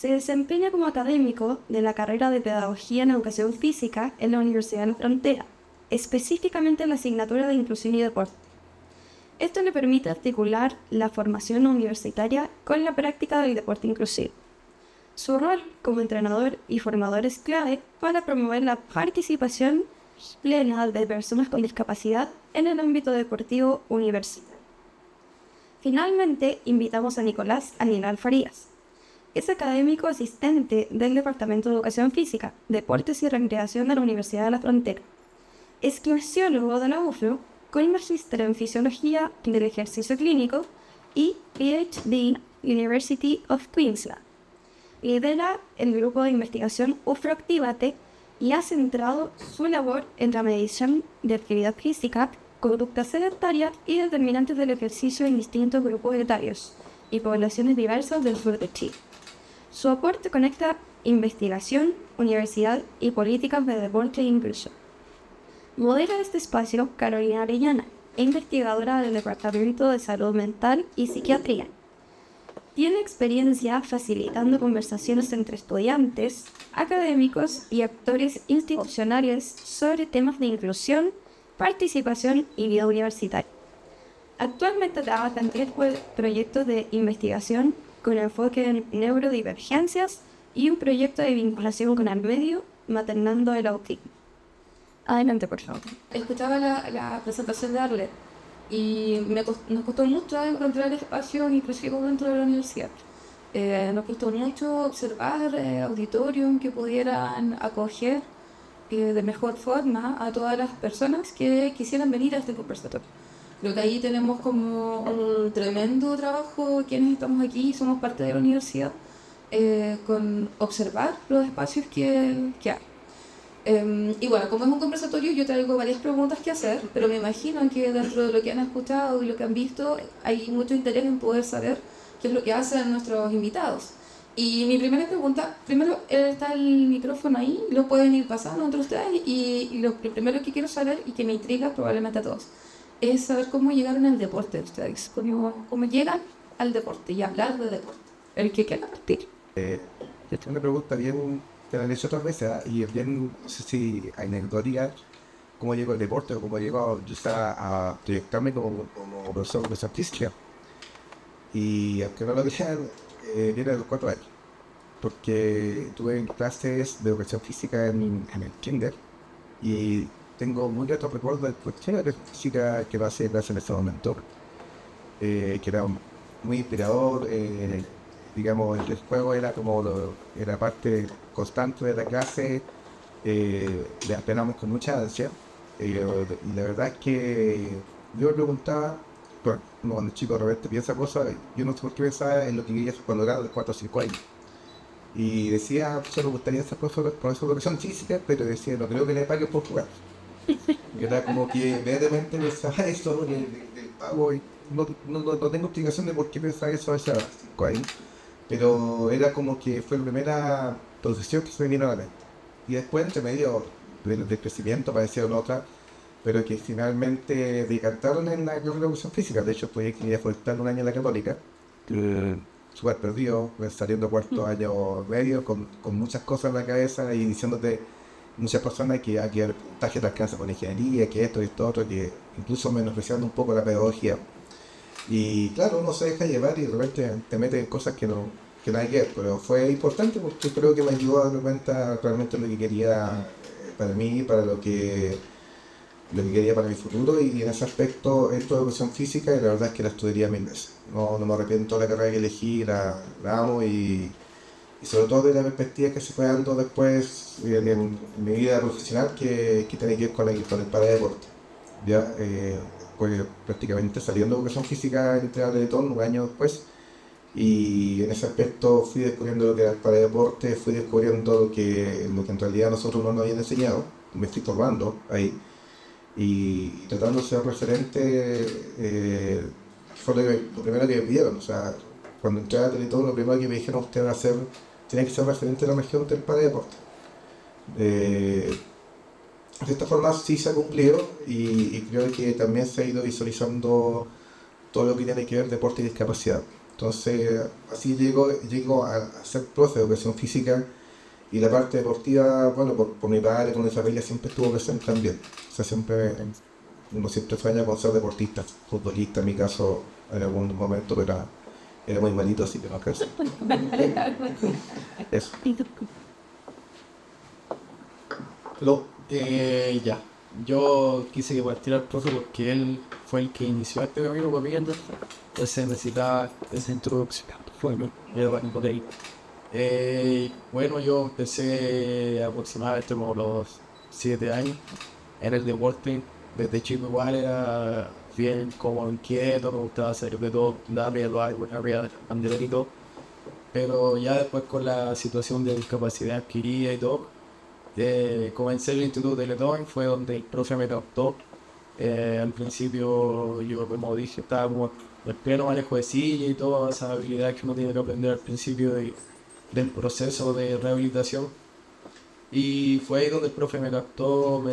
Se desempeña como académico de la carrera de Pedagogía en Educación Física en la Universidad de la Frontera, específicamente en la asignatura de Inclusión y Deporte. Esto le permite articular la formación universitaria con la práctica del deporte inclusivo. Su rol como entrenador y formador es clave para promover la participación plena de personas con discapacidad en el ámbito deportivo universitario. Finalmente, invitamos a Nicolás Aguilar Farías. Es académico asistente del Departamento de Educación Física, Deportes y Recreación de la Universidad de la Frontera. Es kinesiólogo de la UFRO con magíster en Fisiología del Ejercicio Clínico y PhD University of Queensland. Lidera el grupo de investigación UFRO Actívate y ha centrado su labor en la medición de actividad física, conducta sedentaria y determinantes del ejercicio en distintos grupos etarios y poblaciones diversas del sur de Chile. Su aporte conecta investigación, universidad y políticas de deporte e inclusión. Modera este espacio Carolina Arellana, investigadora del Departamento de Salud Mental y Psiquiatría. Tiene experiencia facilitando conversaciones entre estudiantes, académicos y actores institucionales sobre temas de inclusión, participación y vida universitaria. Actualmente trabaja en 3 proyectos de investigación con enfoque en neurodivergencias y un proyecto de vinculación con el medio, maternando el autismo. Adelante, por favor. Escuchaba la presentación de Arlet y nos costó mucho encontrar espacios inclusivos dentro de la universidad. Nos costó mucho observar auditorios que pudieran acoger de mejor forma a todas las personas que quisieran venir a este conversatorio. Creo que ahí tenemos como un tremendo trabajo quienes estamos aquí y somos parte de la universidad con observar los espacios que hay. Y bueno, como es un conversatorio, yo traigo varias preguntas que hacer, pero me imagino que dentro de lo que han escuchado y lo que han visto, hay mucho interés en poder saber qué es lo que hacen nuestros invitados. Y mi primera pregunta, primero está el micrófono ahí, lo pueden ir pasando entre ustedes, y lo primero que quiero saber, y que me intriga probablemente a todos, es saber cómo llegaron al deporte ustedes, cómo llegan al deporte y hablar de deporte, el que quiera partir. Es una pregunta bien, te la he hecho otras veces, y es bien, no sé si anecdótica, cómo llegó el deporte, o cómo llegó yo a proyectarme como profesor de artística. Y aunque no lo crean, viene de los 4 años, porque tuve clases de educación física en el kinder, y tengo muy gratos recuerdos del profesor de física que lo hace clase en ese momento, que era muy inspirador. Digamos, el juego era como era parte constante de la clase, le esperamos con mucha ansia, y la verdad es que yo me preguntaba, bueno, cuando el chico de repente piensa cosas, yo no sé por qué pensaba en lo que quería hacer cuando era de 4 o 5 años. Y decía, solo me gustaría ser profesor de educación física, pero decía, no creo que le pague por jugar. Y era como que inmediatamente pensaba eso, del pago, y no tengo explicación de por qué pensaba eso a esa 5 años. Pero era como que fue la primera profesión que se me vino a la mente. Y después, entre medio del crecimiento, aparecieron otras, pero que finalmente decantaron en la educación física. De hecho, fue que fue estar un año en la Católica, súper perdido, saliendo cuarto año medio, con muchas cosas en la cabeza y diciéndote muchas personas que hay que puntaje de alcance con ingeniería, que esto y esto otro, que incluso menospreciando un poco la pedagogía. Y claro, uno se deja llevar y de repente te mete en cosas que nada que ver, pero fue importante porque creo que me ayudó a darme cuenta realmente lo que quería para mí, para lo que quería para mi futuro, y en ese aspecto esto de educación física, y la verdad es que la estudiaría 1000 veces. No me arrepiento de la carrera que elegí, la amo, y sobre todo de la perspectiva que se fue dando después en mi vida profesional que tiene que ver con el paradeporte. Ya, pues prácticamente saliendo de educación física en Teletón un año después, y en ese aspecto fui descubriendo lo que era el paradeporte, fui descubriendo lo que en realidad nosotros no nos habían enseñado, me estoy formando ahí, y tratando de ser referente. Fue lo primero que me pidieron, o sea, cuando entré a Teletón lo primero que me dijeron, usted va a ser, tiene que ser referente de la región del paradeporte. De esta forma sí se ha cumplido, y creo que también se ha ido visualizando todo lo que tiene que ver deporte y discapacidad. Entonces, así llego a ser profe de educación física y la parte deportiva, bueno, por mi padre, por mi familia siempre estuvo presente también. O sea, uno siempre sueña con ser deportista, futbolista en mi caso, en algún momento, pero era muy malito, así que no alcancé. Eso. Ya. Yo quise que partiera el profe porque él fue el que inició este camino conmigo, entonces necesitaba esa introducción. Fue por ahí. Bueno, yo empecé aproximadamente como los 7 años en el deporte. Desde chico igual era bien como inquieto, me gustaba hacer de todo, darle arriba del banderito. Pero ya después con la situación de discapacidad adquirida y todo, comencé el Instituto de Teletón, fue donde el profe me captó. Al principio yo, como dije, estaba como el pleno manejo de silla y todas esas habilidades que uno tiene que aprender al principio del proceso de rehabilitación. Y fue ahí donde el profe me captó,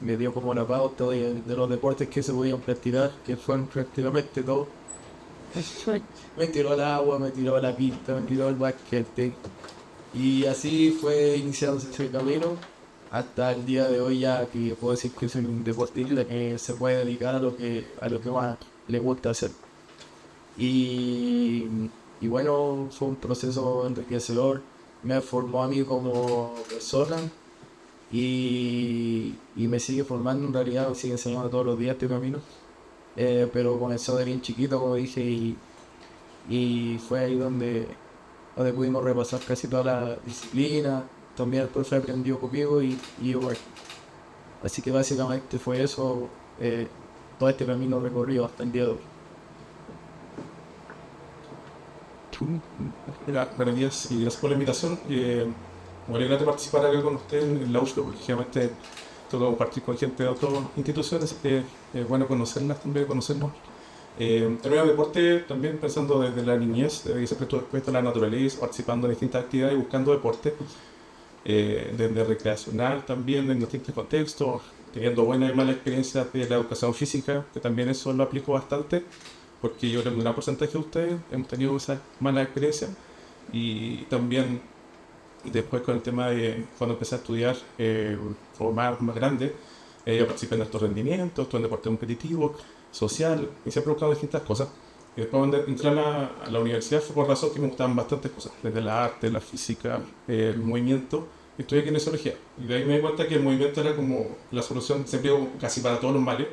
me dio como la pauta de los deportes que se podían practicar, que fueron prácticamente todos. Me tiró al agua, me tiró a la pista, me tiró al basquete. Y así fue iniciándose ese camino hasta el día de hoy, ya que puedo decir que soy un deportista que se puede dedicar a lo que más le gusta hacer. Y bueno, fue un proceso enriquecedor, me formó a mí como persona y me sigue formando en realidad, me sigue enseñando todos los días este camino. Pero comenzó de bien chiquito, como dije, y fue ahí donde pudimos repasar casi toda la disciplina. También el profe aprendió conmigo y bueno. Así que básicamente fue eso, todo este camino recorrido hasta el día de hoy. Buenos días y gracias por la invitación. Me alegra de participar acá con usted en la USLO, porque generalmente tengo que compartir con gente de otras instituciones, así que es bueno conocerlas también, conocernos. En el deporte, también pensando desde la niñez, desde que siempre estuve expuesto a la naturaleza, participando en distintas actividades y buscando deporte, desde recreacional también, en distintos contextos, teniendo buenas y malas experiencias de la educación física, que también eso lo aplico bastante, porque yo creo que un gran porcentaje de ustedes hemos tenido esas malas experiencias. Y también después con el tema de cuando empecé a estudiar o más grande, yo participé en altos rendimientos, estuve en deporte competitivo, social, y siempre he buscado distintas cosas. Y después cuando entré a la universidad fue por razón que me gustaban bastantes cosas, desde la arte, la física, el movimiento. Estudié kinesiología y de ahí me di cuenta que el movimiento era como la solución siempre casi para todos los males.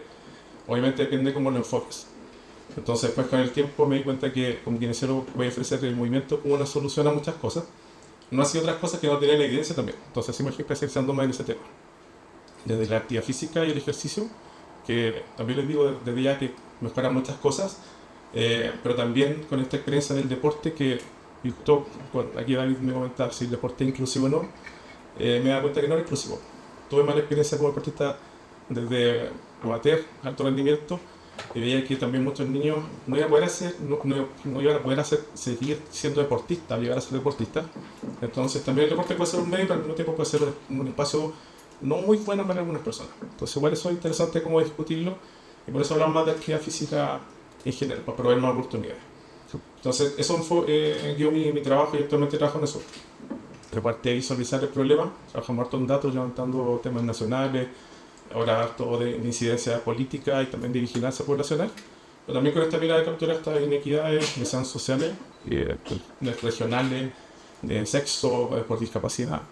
Obviamente depende cómo lo enfoques. Entonces después con el tiempo me di cuenta que como kinesiólogo voy a ofrecer el movimiento como una solución a muchas cosas. No hacía otras cosas que no tenía la evidencia también. Entonces sí me fui especializando más en ese tema. Desde la actividad física y el ejercicio, que también les digo desde ya que mejoran muchas cosas, pero también con esta experiencia del deporte que aquí David me comentaba si el deporte es inclusivo o no, me da cuenta que no es inclusivo. Tuve mala experiencia como deportista desde amateur, alto rendimiento, y veía que también muchos niños no iban a poder seguir siendo deportistas, llegar a ser deportistas. Entonces también el deporte puede ser un medio, pero al mismo tiempo puede ser un espacio no muy bueno para algunas personas. Entonces igual eso es interesante como discutirlo, y por eso hablamos más de actividad física en general, para proveer más oportunidades. Entonces eso fue mi trabajo, y actualmente trabajo en eso. Aparte de visualizar el problema, trabajamos harto en datos, levantando temas nacionales, ahora harto de incidencia política y también de vigilancia poblacional, pero también con esta mirada de capturar estas inequidades, que sean sociales, regionales, de sexo, por discapacidad.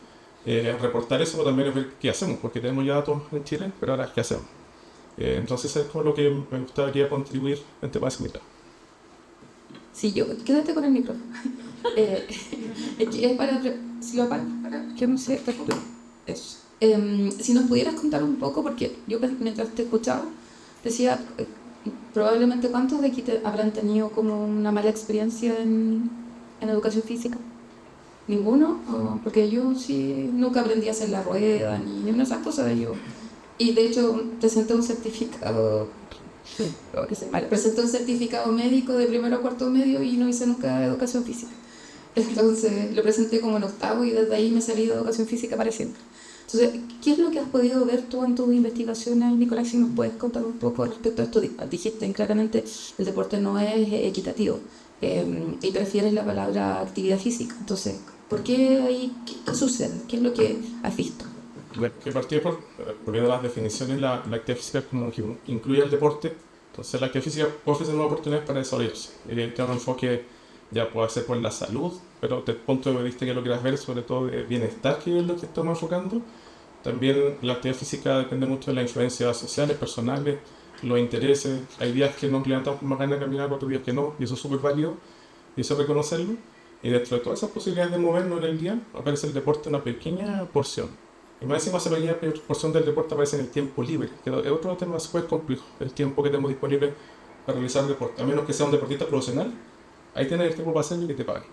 Reportar eso también es ver qué hacemos, porque tenemos ya datos en Chile, pero ahora qué hacemos. Entonces es como lo que me gustaría contribuir en temas de similar. Sí, quédate con el micro. Es para que no se eso. Si nos pudieras contar un poco, porque yo mientras te escuchaba decía, probablemente cuántos de aquí habrán tenido como una mala experiencia en educación física. ¿Ninguno? Porque yo sí nunca aprendí a hacer la rueda ni una de esas cosas de yo. Y de hecho presenté un certificado médico de primero a cuarto medio y no hice nunca educación física. Entonces lo presenté como en octavo y desde ahí me salí de educación física para siempre. Entonces, ¿qué es lo que has podido ver tú en tus investigaciones, Nicolás? Si nos puedes contar un poco respecto a esto. Dijiste claramente el deporte no es equitativo. y prefieres la palabra actividad física. Entonces, ¿por qué ahí? ¿Qué sucede? ¿Qué es lo que has visto? Bueno, que partió por viendo las definiciones, la actividad física como que incluye el deporte. Entonces la actividad física puede ofrecer nuevas oportunidades para desarrollarse. Tiene un enfoque, ya puede ser por la salud, pero desde el punto de vista que lo quieras ver, sobre todo de bienestar, que es lo que estamos enfocando. También la actividad física depende mucho de las influencias sociales, personales, los intereses. Hay días que nos levantamos con más ganas de caminar, otros días que no, y eso es súper válido, y eso reconocerlo. Y dentro de todas esas posibilidades de movernos en el día, aparece el deporte una pequeña porción. Y más encima esa pequeña porción del deporte aparece en el tiempo libre, que es otro tema súper complejo, el tiempo que tenemos disponible para realizar deporte. A menos que sea un deportista profesional, ahí tienes el tiempo para hacerlo y que te paguen.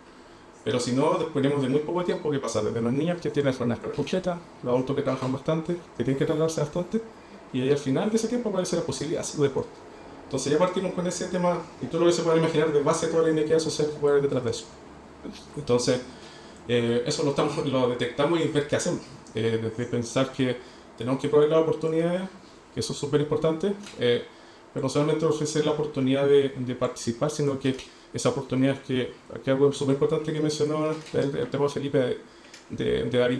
Pero si no, disponemos de muy poco tiempo que pasa desde los niños que tienen jornadas completas, los adultos que trabajan bastante, que tienen que trasladarse bastante, y ahí al final de ese tiempo aparece la posibilidad de hacer deporte. Entonces ya partimos con ese tema, y todo lo que se puede imaginar de base de toda la inequidad social que puede haber detrás de eso. Entonces, eso lo detectamos y ver qué hacemos. Desde pensar que tenemos que proveer las oportunidades, que eso es súper importante, pero no solamente ofrecer la oportunidad de participar, sino que esa oportunidad que aquí algo súper importante que mencionó el tema Felipe de David,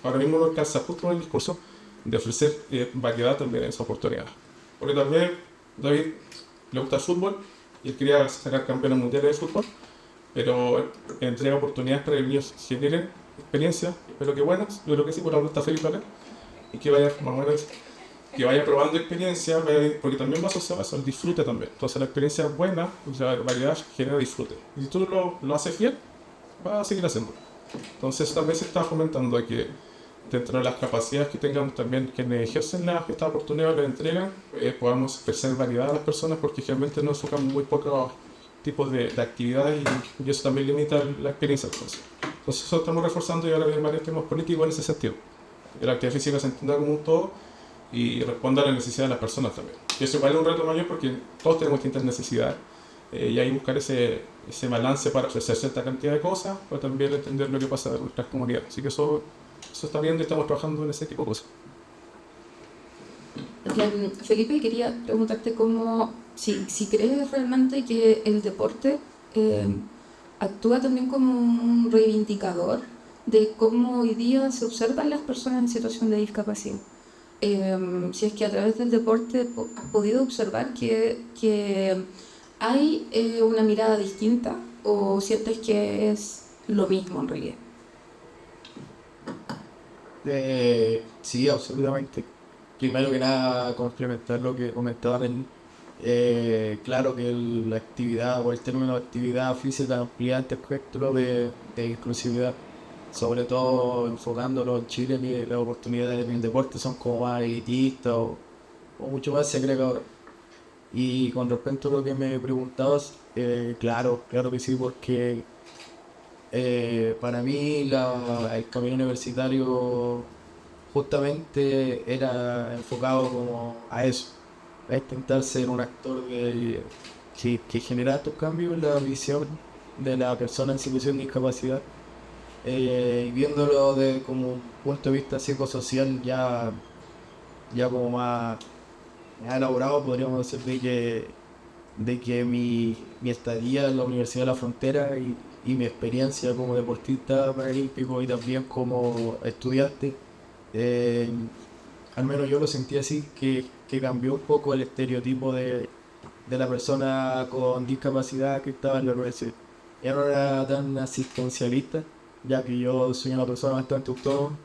ahora mismo no alcanza justo en el discurso de ofrecer variedad también en esa oportunidad. Porque también David le gusta el fútbol y él quería sacar campeones mundiales de fútbol, pero entrega oportunidades para que los niños generen experiencia, espero que buenas, yo creo que sí, por ahora está Felipe acá, y que vaya, que vaya probando experiencia, porque también va asociado a eso, el disfrute también. Entonces la experiencia es buena, la variedad genera disfrute. Y si tú lo haces bien, vas a seguir haciendo. Entonces también se está fomentando a que dentro de las capacidades que tengamos también quienes ejercen esta oportunidad, la entregan, podamos ofrecer variedad a las personas, porque realmente nos enfocamos muy pocos tipos de actividades y eso también limita la experiencia. Entonces eso estamos reforzando y ahora hay varios temas políticos en ese sentido. La actividad física se entienda como un todo y responda a las necesidades de las personas también. Y eso vale un reto mayor porque todos tenemos distintas necesidades y hay que buscar ese balance para ofrecer cierta cantidad de cosas, pero también entender lo que pasa en nuestras comunidades. Así que eso está bien y estamos trabajando en ese tipo de cosas. Felipe, quería preguntarte si crees realmente que el deporte actúa también como un reivindicador de cómo hoy día se observan las personas en situación de discapacidad. Si es que a través del deporte has podido observar que hay una mirada distinta o sientes que es lo mismo en realidad. Sí, absolutamente. Primero que nada, complementar lo que comentaban. Claro que la actividad o el término de actividad física amplía este espectro de inclusividad, sobre todo enfocándolo en Chile, y las oportunidades del deporte son como más elitistas o mucho más segregadoras. Y con respecto a lo que me preguntabas, claro que sí, porque para mí el camino universitario justamente era enfocado como a eso, a intentar ser un actor que genera estos cambios en la visión de la persona en situación de discapacidad, y viéndolo como un punto de vista psicosocial ya como más elaborado, podríamos decir de que mi estadía en la Universidad de la Frontera y mi experiencia como deportista paralímpico y también como estudiante, al menos yo lo sentí así, que cambió un poco el estereotipo de la persona con discapacidad que estaba en la universidad. Ya no era tan asistencialista, ya que yo soy una persona bastante autónoma,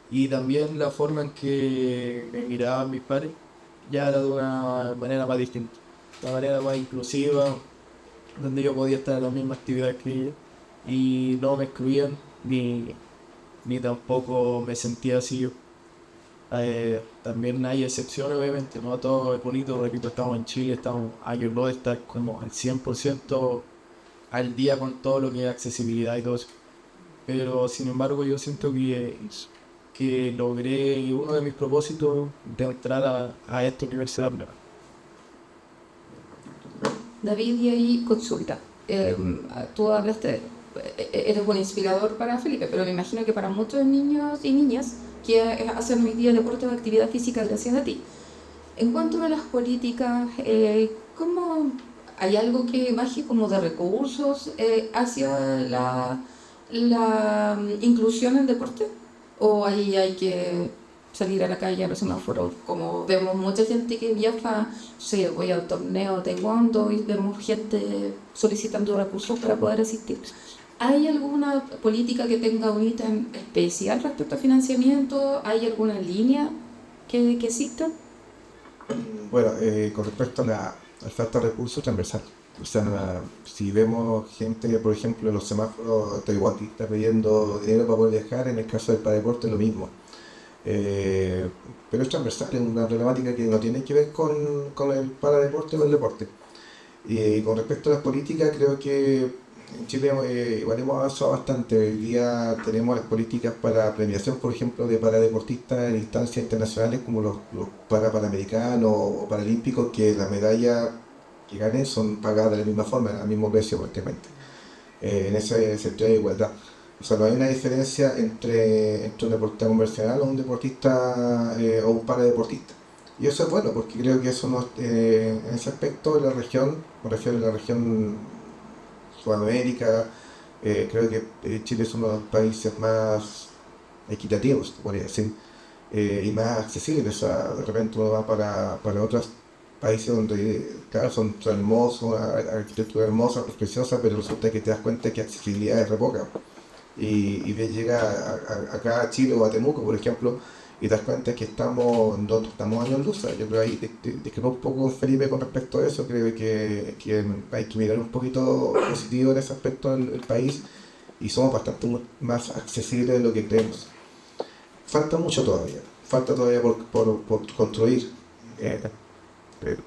y también la forma en que me miraban mis padres ya era de una manera más distinta, de una manera más inclusiva, donde yo podía estar en las mismas actividades que ellos y no me excluían ni tampoco me sentía así yo. También hay excepciones, obviamente, no todo es bonito. Repito, estamos en Chile, estamos a de estar como al 100% al día con todo lo que es accesibilidad y todo eso, pero sin embargo yo siento que logré uno de mis propósitos de entrar a esta universidad. David, y ahí consulta. Tú hablaste, eres un inspirador para Felipe, pero me imagino que para muchos niños y niñas que hacen hoy día deporte o actividad física gracias a ti. En cuanto a las políticas, ¿cómo ¿hay algo que baje como de recursos hacia la inclusión en deporte? ¿O ahí hay que salir a la calle a los semáforos? Como vemos mucha gente que viaja, sí, voy al torneo de taekwondo y vemos gente solicitando recursos para poder asistir. ¿Hay alguna política que tenga un ítem especial respecto a financiamiento? ¿Hay alguna línea que exista? Bueno, con respecto a la falta de recursos, transversal. O sea, si vemos gente, por ejemplo, en los semáforos taiwaneses pidiendo dinero para poder viajar, en el caso del paradeporte es lo mismo. Pero es transversal, es una problemática que no tiene que ver con el paradeporte o el deporte. Y con respecto a las políticas, creo que en Chile igual hemos avanzado bastante. Hoy día tenemos las políticas para premiación, por ejemplo, de paradeportistas en instancias internacionales como los panamericanos o paralímpicos, que las medallas que ganen son pagadas de la misma forma, al mismo precio prácticamente. En ese sentido de igualdad. O sea, no hay una diferencia entre un deportista convencional o un deportista o un paradeportista. Y eso es bueno, porque creo que eso en ese aspecto de la región, me refiero a la región Sudamérica, creo que Chile es uno de los países más equitativos, podría decir, y más accesibles. O sea, de repente uno va para otros países donde, claro, son hermosos, arquitectura hermosa, preciosa, pero resulta que te das cuenta que accesibilidad es re poca. Y llega acá a Chile o a Temuco, por ejemplo, y te das cuenta que estamos años luz. Yo creo ahí discrepo un poco con Felipe con respecto a eso. Creo que hay que mirar un poquito positivo en ese aspecto del país, y somos bastante más accesibles de lo que creemos. Falta mucho todavía, por construir.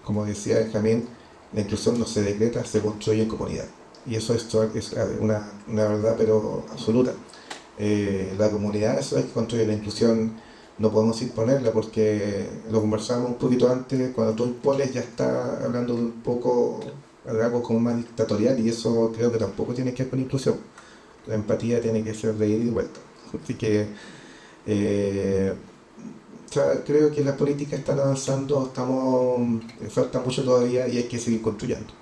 Como decía Benjamín, la inclusión no se decreta, se construye en comunidad. Y eso es una verdad, pero absoluta. La comunidad es la que construye la inclusión. No podemos imponerla, porque lo conversábamos un poquito antes. Cuando tú impones, ya está hablando de un poco de algo como más dictatorial, y eso creo que tampoco tiene que ver con inclusión. La empatía tiene que ser de ida y vuelta. Así que creo que las políticas están avanzando, falta mucho todavía y hay que seguir construyendo.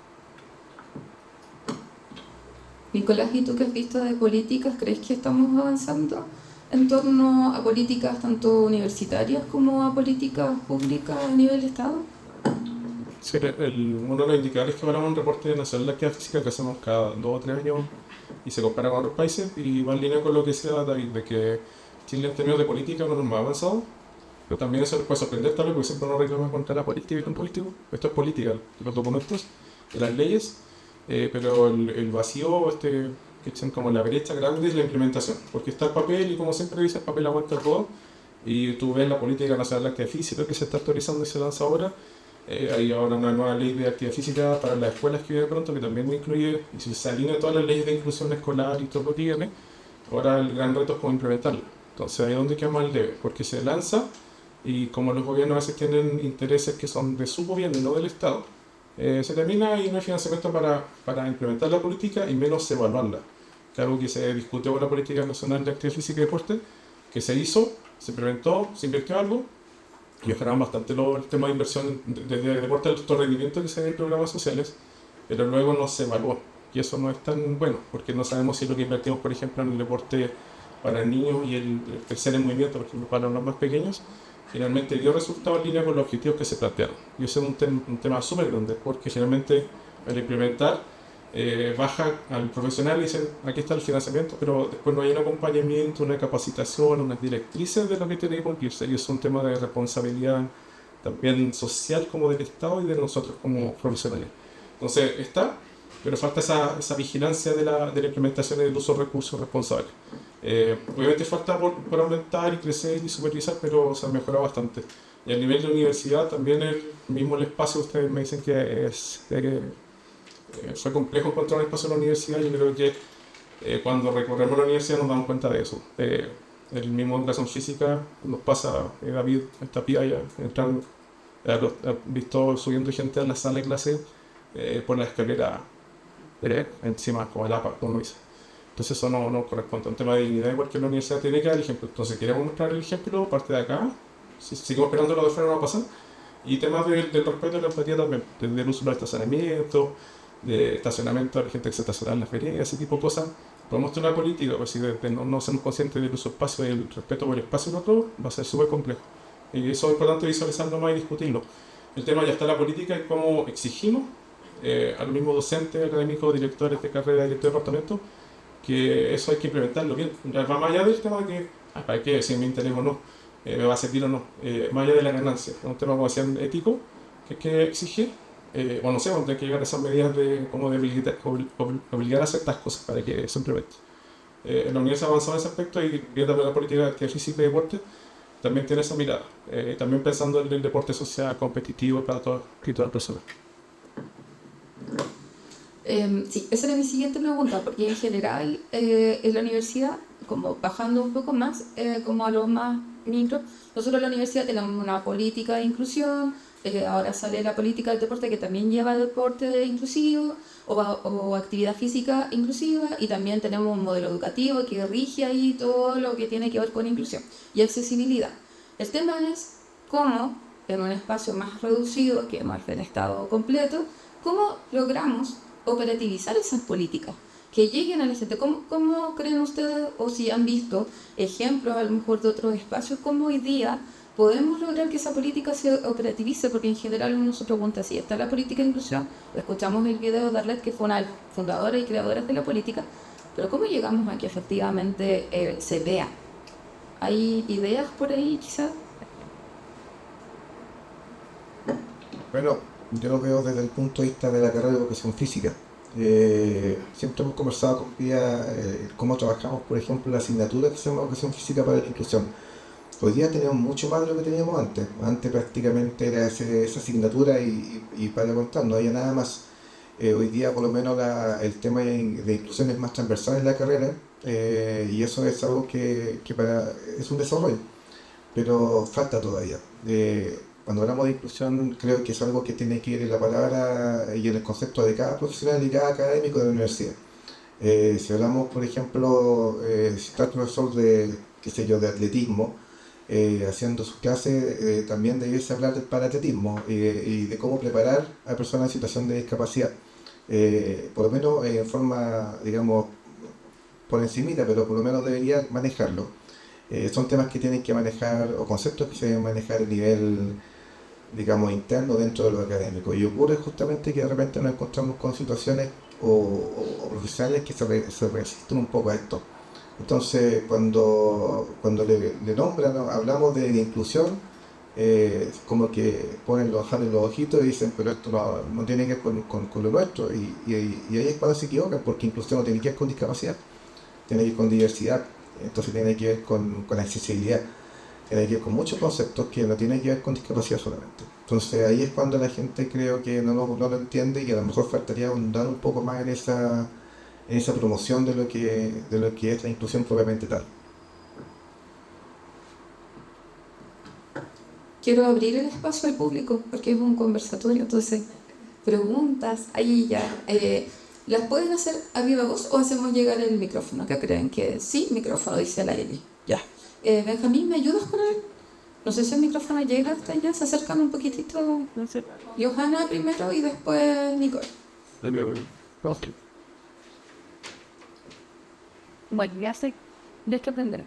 Nicolás, ¿y tú qué has visto de políticas? ¿Crees que estamos avanzando en torno a políticas tanto universitarias como a políticas públicas a nivel de Estado? Sí, uno de los indicadores que hablamos en un reporte nacional de actividad física que hacemos cada 2 o 3 años y se compara con otros países, y va en línea con lo que decía David, de que Chile en términos de política es uno de los más avanzados, pero también eso les puede sorprender tal vez, porque siempre uno reclama contra la política y con político. Esto es política, los documentos, las leyes, pero el vacío que echan como la brecha grande es la implementación, porque está el papel, y como siempre dice, el papel aguanta todo, y tú ves la política nacional de actividad física que se está actualizando y se lanza ahora. Hay ahora una nueva ley de actividad física para las escuelas que viene pronto, que también incluye, y si se alinea todas las leyes de inclusión escolar y todo lo que tiene, ahora el gran reto es cómo implementarlo. Entonces ahí es donde quedamos al debe, porque se lanza, y como los gobiernos a veces tienen intereses que son de su gobierno y no del Estado, se termina y no hay financiamiento para implementar la política y menos evaluarla. Que es algo que se discutió con la Política Nacional de Actividad Física y Deporte, que se hizo, se implementó, se invirtió algo, y mejoraron bastante el tema de inversión de deporte de alto rendimiento que se ve en programas sociales, pero luego no se evaluó. Y eso no es tan bueno, porque no sabemos si lo que invertimos, por ejemplo, en el deporte para niños y el crecer en movimiento, por ejemplo, para los más pequeños, finalmente dio resultados en línea con los objetivos que se plantearon. Y ese es un tema súper grande, porque generalmente al implementar baja al profesional y dice, aquí está el financiamiento, pero después no hay un acompañamiento, una capacitación, unas directrices de lo que tiene que cumplirse, y es un tema de responsabilidad también social como del Estado y de nosotros como profesionales. Entonces está, pero falta esa vigilancia de la implementación y del uso de recursos responsables. Obviamente falta por aumentar y crecer y supervisar, pero se ha mejorado bastante. Y a nivel de universidad también el espacio, ustedes me dicen que fue complejo encontrar un espacio en la universidad. Yo creo que cuando recorremos la universidad nos damos cuenta de eso. El mismo educación física nos pasa, David, esta pilla, entran, visto subiendo gente a la sala de clase por la escalera encima, como el APA, como dice. Entonces eso no corresponde a un tema de dignidad, igual que la universidad tiene que dar el ejemplo. Entonces queremos mostrar el ejemplo, parte de acá, si seguimos esperando lo de fuera no va a pasar. Y temas del respeto y la empatía también, desde el uso del estacionamiento, de estacionamiento a la gente que se estaciona en las ferias, ese tipo de cosas. Podemos tener una política, pues si no somos conscientes del uso del espacio y el respeto por el espacio del otro, va a ser súper complejo. Y eso es importante visualizarlo más y discutirlo. El tema ya está en la política y cómo exigimos a los mismos docentes, académicos, directores de carrera, directores de departamento, que eso hay que implementarlo bien. Va más allá del tema de que, ¿para qué? Si me interesa o no, me va a servir o no, más allá de la ganancia. Es un tema, como decían, ético, que hay que exigir, o no sé, donde hay que llegar a esas medidas de obligar a hacer estas cosas para que se implemente. La universidad ha avanzado en ese aspecto y viendo la política de actividad física y deporte, también tiene esa mirada, también pensando en el deporte social competitivo para todas las personas. Sí, esa era mi siguiente pregunta, porque en general en la universidad, como bajando un poco más, como a lo más micro, nosotros en la universidad tenemos una política de inclusión, ahora sale la política del deporte que también lleva deporte inclusivo o actividad física inclusiva, y también tenemos un modelo educativo que rige ahí todo lo que tiene que ver con inclusión y accesibilidad. El tema es cómo, en un espacio más reducido, que más en estado completo, cómo logramos operativizar esas políticas, que lleguen a la gente. ¿Cómo creen ustedes, o si han visto ejemplos a lo mejor de otros espacios, cómo hoy día podemos lograr que esa política se operativice? Porque en general uno se pregunta si está la política de inclusión, escuchamos el video de Arlette, que fue una fundadora y creadora de la política, pero ¿cómo llegamos a que efectivamente se vea? ¿Hay ideas por ahí quizás? Bueno, yo lo veo desde el punto de vista de la carrera de educación física. Siempre hemos conversado con Pía cómo trabajamos, por ejemplo, la asignatura que se llama educación física para la inclusión. Hoy día tenemos mucho más de lo que teníamos antes. Antes prácticamente era esa asignatura y para contar, no había nada más. Hoy día por lo menos el tema de inclusión es más transversal en la carrera, y eso es algo que es un desarrollo, pero falta todavía. Cuando hablamos de inclusión, creo que es algo que tiene que ir en la palabra y en el concepto de cada profesional y cada académico de la universidad. Si hablamos, por ejemplo, si está el profesor de atletismo, haciendo sus clases, también debiese hablar del paratletismo y de cómo preparar a personas en situación de discapacidad. Por lo menos en forma, digamos, por encimita, pero por lo menos debería manejarlo. Son temas que tienen que manejar, o conceptos que se deben manejar a nivel, digamos, interno dentro de lo académico. Y ocurre justamente que de repente nos encontramos con situaciones o profesionales que se resisten un poco a esto. Entonces, cuando le nombran, hablamos de inclusión, como que jalan los ojitos y dicen, pero esto no tiene que ver con lo nuestro. Y ahí es cuando se equivocan, porque inclusión no tiene que ver con discapacidad, tiene que ver con diversidad. Entonces tiene que ver con accesibilidad, tiene que ver con muchos conceptos que no tienen que ver con discapacidad solamente. Entonces ahí es cuando la gente creo que no lo entiende, y a lo mejor faltaría ahondar un poco más en esa promoción de lo que es la inclusión propiamente tal. Quiero abrir el espacio al público porque es un conversatorio, entonces preguntas, ahí ya. ¿Las pueden hacer a viva voz o hacemos llegar el micrófono? ¿Qué creen? Que sí, micrófono, dice la Eli. Ya. Benjamín, ¿me ayudas con él? No sé si el micrófono llega hasta allá, se acercan un poquitito. No sé. Johanna primero y después Nicole. Bueno, ya sé de esto aprender.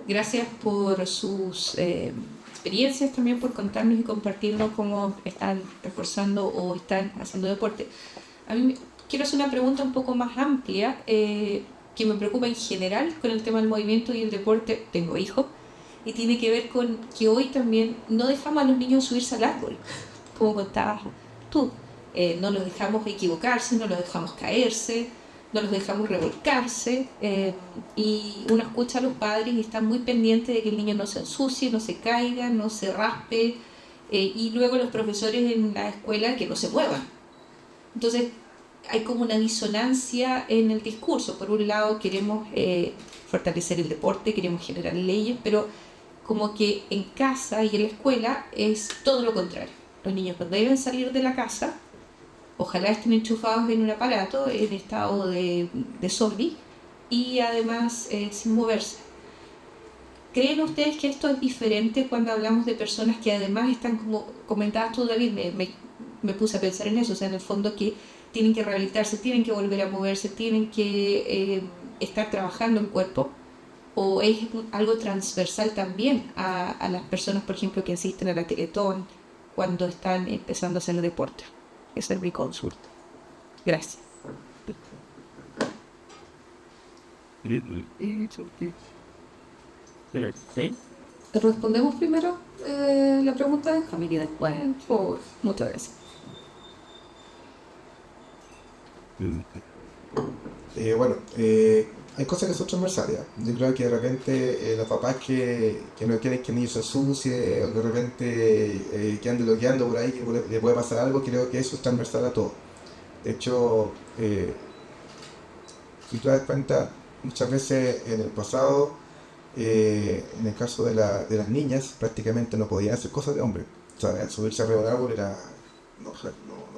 Gracias por sus experiencias, también por contarnos y compartirnos cómo están reforzando o están haciendo deporte. A mí quiero hacer una pregunta un poco más amplia que me preocupa en general con el tema del movimiento y el deporte. Tengo hijos y tiene que ver con que hoy también no dejamos a los niños subirse al árbol, como contabas tú. No los dejamos equivocarse, no los dejamos caerse, no los dejamos revolcarse, y uno escucha a los padres y están muy pendientes de que el niño no se ensucie, no se caiga, no se raspe, y luego los profesores en la escuela que no se muevan. Entonces hay como una disonancia en el discurso. Por un lado queremos fortalecer el deporte, queremos generar leyes, pero como que en casa y en la escuela es todo lo contrario. Los niños no deben salir de la casa, ojalá estén enchufados en un aparato en estado de zombie y además sin moverse. ¿Creen ustedes que esto es diferente cuando hablamos de personas que además están, como comentabas tú, David, me puse a pensar en eso, o sea, en el fondo que tienen que rehabilitarse, tienen que volver a moverse, tienen que estar trabajando en cuerpo? ¿O es algo transversal también a las personas, por ejemplo, que asisten a la Teletón cuando están empezando a hacer el deporte? Esa es mi consulta. Gracias. ¿Respondemos primero la pregunta de Camila y después? Por favor, muchas gracias. Hay cosas que son transversales. Yo creo que de repente los papás que no quieren que el niño se ensucie, o de repente que ande bloqueando por ahí, que le puede pasar algo, creo que eso es transversal a todo. De hecho, si tú te das cuenta, muchas veces en el pasado, en el caso de las niñas, prácticamente no podían hacer cosas de hombre. O sea, subirse arriba de un árbol era... No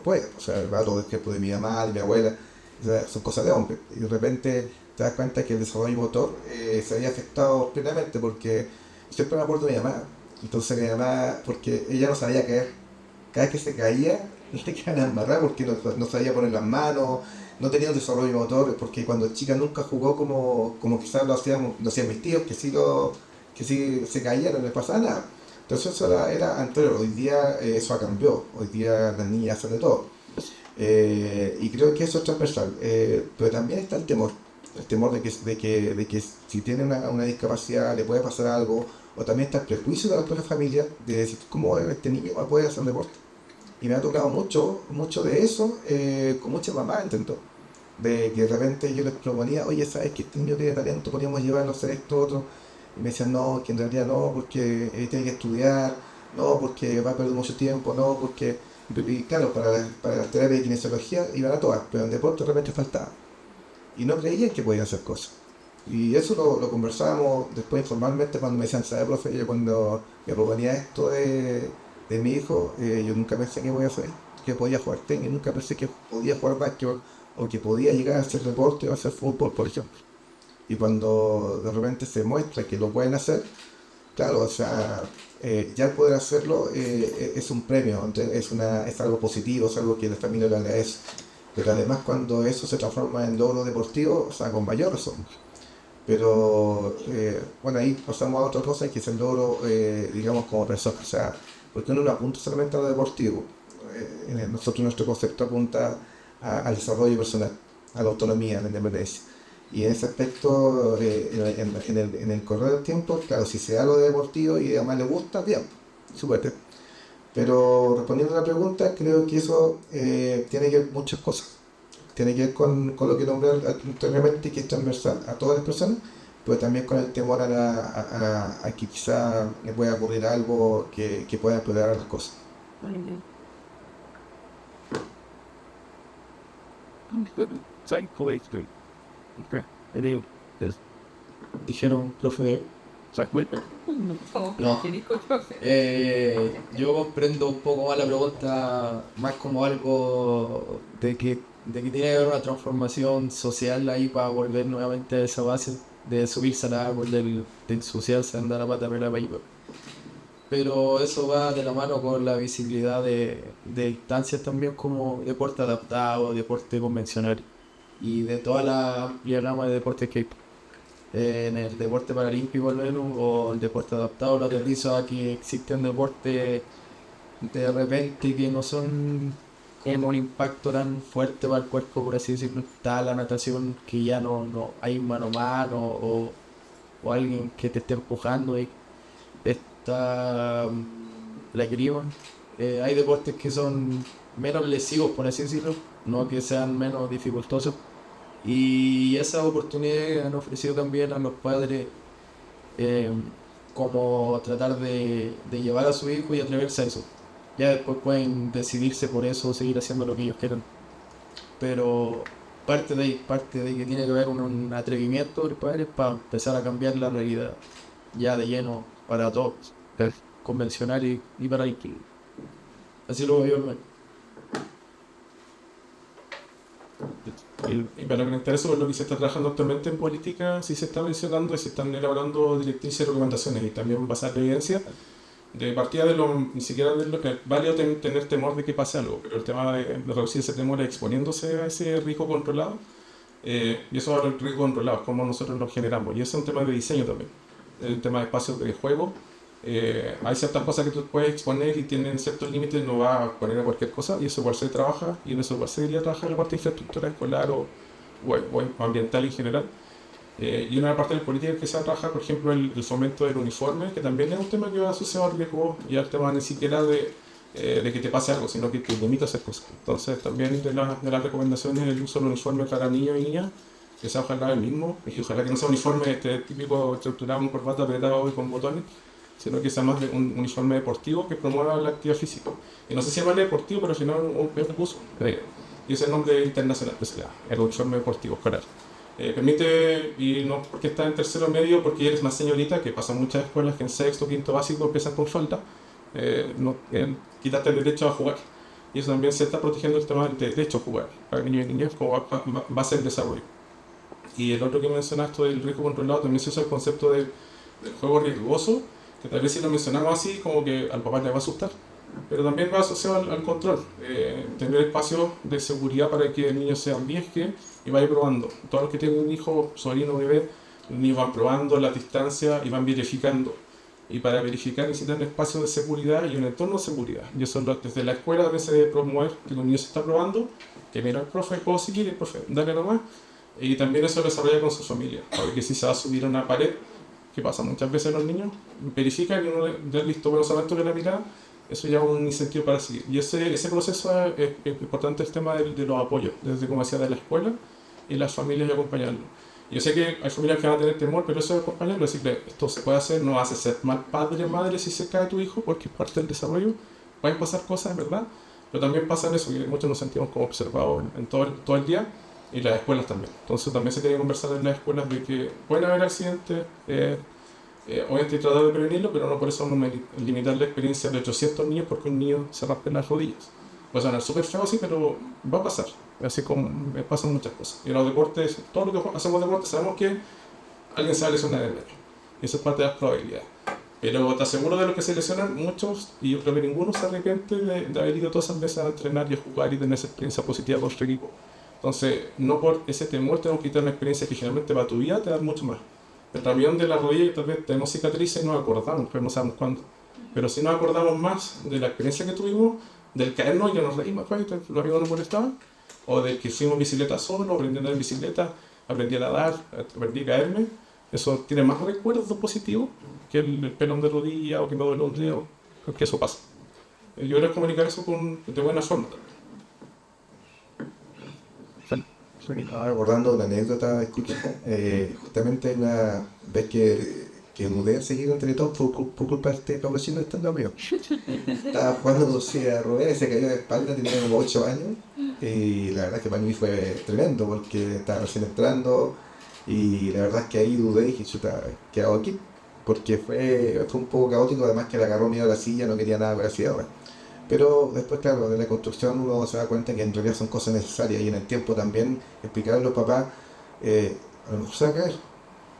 puede. O sea, va todo el tiempo de mi mamá, de mi abuela, o sea, son cosas de hombre. Y de repente te das cuenta que el desarrollo motor se había afectado plenamente, porque siempre me acuerdo de mi mamá. Entonces mi mamá, porque ella no sabía caer, cada vez que se caía, le quedaban embarradas porque no sabía poner las manos, no tenía un desarrollo motor, porque cuando chica nunca jugó como quizás lo hacían mis tíos, que sí se caían, no les pasaba nada. Entonces eso era anterior. Hoy día eso cambió, hoy día las niñas hacen de todo. Y creo que eso es transversal, pero también está el temor de que si tiene una discapacidad le puede pasar algo, o también está el prejuicio de la propia familia de decir, ¿cómo este niño puede hacer deporte? Y me ha tocado mucho de eso, con muchas mamás, intento, de que de repente yo les proponía, oye, ¿sabes que este niño tiene talento? Podríamos llevarlo a hacer esto, otro. Y me decían, no, que en realidad no, porque tiene que estudiar, no, porque va a perder mucho tiempo, no, porque... Y claro, para las terapias de kinesiología iban a todas, pero en deporte de repente faltaba. Y no creían que podían hacer cosas. Y eso lo conversábamos después informalmente cuando me decían, ¿sabes, profe? Yo cuando me proponía esto de mi hijo, yo nunca pensé que podía hacer, que podía jugar tenis, nunca pensé que podía jugar básquetbol, o que podía llegar a hacer deporte o a hacer fútbol, por ejemplo. Y cuando de repente se muestra que lo pueden hacer, claro, o sea, ya el poder hacerlo es un premio, es algo positivo, es algo que la familia le agradece. Pero además cuando eso se transforma en logro deportivo, o sea, con mayor razón. Pero bueno, ahí pasamos a otra cosa, que es el logro, digamos, como persona. O sea, porque uno no apunta solamente a lo deportivo. Nuestro concepto apunta al desarrollo personal, a la autonomía, a la independencia. Y en ese aspecto, en el correr del tiempo, claro, si se da lo deportivo y además le gusta, bien, súper. Pero respondiendo a la pregunta, creo que eso tiene que ver con muchas cosas. Tiene que ver con lo que nombré anteriormente, que es transversal a todas las personas, pero también con el temor a que quizá le pueda ocurrir algo que pueda empeorar las cosas. Dijeron, profe, no. Yo comprendo un poco más la pregunta, más como algo de que tiene que haber una transformación social ahí para volver nuevamente a esa base de subirse al árbol, de ensuciarse, andar a pata para arriba. Pero eso va de la mano con la visibilidad de instancias también como deporte adaptado, deporte convencional y de toda la amplia gama de deportes que hay. En el deporte paralímpico al menos, o el deporte adaptado, lo aterrizo a que existen deportes de repente que no son con un impacto tan fuerte para el cuerpo, por así decirlo. Está la natación, que ya no hay mano a mano o alguien que te esté empujando, y está la esgrima. Hay deportes que son menos lesivos, por así decirlo, no que sean menos dificultosos. Y esa oportunidad han ofrecido también a los padres, como tratar de llevar a su hijo y atreverse a eso. Ya después pueden decidirse por eso o seguir haciendo lo que ellos quieran. Pero parte de que tiene que haber un atrevimiento de los padres para empezar a cambiar la realidad ya de lleno para todos, convencional y para el. Así lo veo yo, hermano. Y para conectar eso con lo que se está trabajando actualmente en política, sí se está mencionando y se están elaborando directrices y recomendaciones y también basar la evidencia de partida de ni siquiera de lo que es válido tener temor de que pase algo, pero el tema de reducir ese temor es exponiéndose a ese riesgo controlado, y eso ahora el riesgo controlado, cómo nosotros lo generamos, y ese es un tema de diseño también, el tema de espacios de juego. Hay ciertas cosas que tú puedes exponer y tienen ciertos límites, no va a poner a cualquier cosa, y eso igual se trabaja, y en eso igual se debería trabajar la parte de infraestructura escolar o ambiental en general. Y una parte de la política que se va a trabajar, por ejemplo, el fomento del uniforme, que también es un tema que va asociado al riesgo y al tema ni siquiera de que te pase algo, sino que te limita a hacer cosas. Entonces, también de las recomendaciones el uso del uniforme para niños y niñas, que sea ojalá el mismo, y ojalá que no sea un uniforme típico estructurado con corbata apretado y con botones, sino que sea más de un uniforme deportivo que promueva la actividad física. Y no sé si llama deportivo, pero si no, es un uso. Y ese es el nombre internacional, pues, el uniforme deportivo escolar. Permite, y no porque está en tercero medio, porque eres más señorita, que pasa en muchas escuelas que en sexto, quinto básico empiezan con falta, quitarte el derecho a jugar. Y eso también se está protegiendo el tema del derecho a jugar para niños y niñas como base del desarrollo. Y el otro que mencionaste del riesgo controlado también se usa el concepto del juego riesgoso, que tal vez si lo mencionamos así, como que al papá le va a asustar. Pero también va asociado al control, tener espacios de seguridad para que el niño se arriesgue y vaya probando. Todos los que tienen un hijo, sobrino, bebé, los niños van probando la distancia y van verificando. Y para verificar necesitan espacios de seguridad y un entorno de seguridad. Y eso desde la escuela a veces debe promover que los niños se están probando, que mira el profe, puedo seguir, el profe, dale nomás. Y también eso lo desarrolla con su familia, porque si se va a subir a una pared, que pasa muchas veces los niños, verifican y uno ya listo con los avantos de la mirada, eso ya es un incentivo para seguir. Y ese proceso es importante, el tema de los apoyos, desde como decía, de la escuela y las familias y acompañarlo. Yo sé que hay familias que van a tener temor, pero eso es acompañarlo, decirle, esto se puede hacer, no vas a ser mal padre o madre si se cae tu hijo, porque es parte del desarrollo, pueden pasar cosas, ¿verdad? Pero también pasa eso, que muchos nos sentimos como observados en todo el día, y las escuelas también. Entonces también se tiene que conversar en las escuelas de que pueden haber accidentes, obviamente tratar de prevenirlo, pero no por eso no limitar la experiencia de 800 niños porque un niño se raspe las rodillas. Va a sonar súper feo así, pero va a pasar. Así como pasan muchas cosas. Y en los deportes, todo lo que hacemos deporte, sabemos que alguien se va a lesionar en el medio. Y eso es parte de las probabilidades. Pero te aseguro de los que se lesionan, muchos, y yo creo que ninguno se arrepiente de haber ido todas esas veces a entrenar y a jugar y tener esa experiencia positiva con su equipo. Entonces, no por ese temor tenemos que quitar una experiencia que generalmente para tu vida te da mucho más. El rabión de la rodilla, tal vez tenemos cicatrices y nos acordamos, pero no sabemos cuándo. Pero si nos acordamos más de la experiencia que tuvimos, del caernos y que nos reímos, pues, los amigos nos molestaban, o del que fuimos en bicicleta solo, aprendí a andar en bicicleta, aprendí a nadar, aprendí a caerme, eso tiene más recuerdos positivos que el pelón de rodilla o que me duele un dedo, porque eso pasa. Yo quiero comunicar eso de buena forma también. Estaba recordando una anécdota, justamente una vez que mudé seguido entre todos por culpa de este campesino estando mío. Estaba jugando a rodea y se cayó de espalda, tenía como 8 años, y la verdad es que para mí fue tremendo porque estaba recién entrando y la verdad es que ahí dudé y dije, chuta, ¿qué hago aquí? Porque fue un poco caótico, además que le agarró miedo a la silla, no quería nada con la silla. Bueno. Pero después, claro, de la construcción uno se da cuenta que en realidad son cosas necesarias y en el tiempo también explicar a los papás, a lo mejor se va a caer,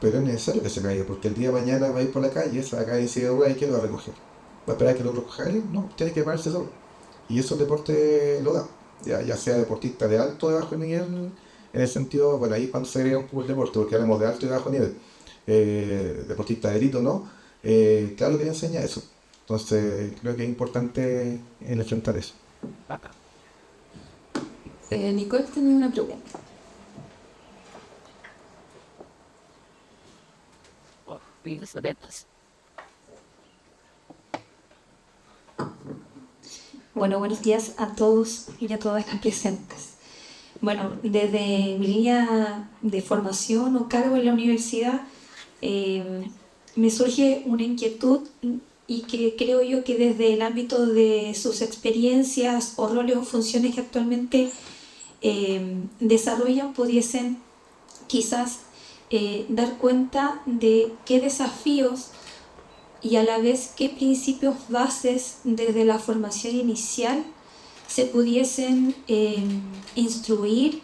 pero es necesario que se caiga, porque el día de mañana va a ir por la calle, se va a caer y se va a ¿quién lo va a recoger? ¿Va a esperar que lo recoja él? No, tiene que pararse solo. Y eso el deporte lo da, ya sea deportista de alto o de bajo nivel, en el sentido, bueno, ahí cuando se agrega un poco el deporte, porque hablamos de alto y de bajo nivel, deportista de élite, ¿no? Claro que le enseña eso. Entonces, creo que es importante enfrentar eso. Nicole tenía una pregunta. Bueno, buenos días a todos y a todas las presentes. Bueno, desde mi línea de formación o cargo en la universidad, me surge una inquietud y que creo yo que desde el ámbito de sus experiencias o roles o funciones que actualmente desarrollan pudiesen quizás dar cuenta de qué desafíos y a la vez qué principios bases desde la formación inicial se pudiesen instruir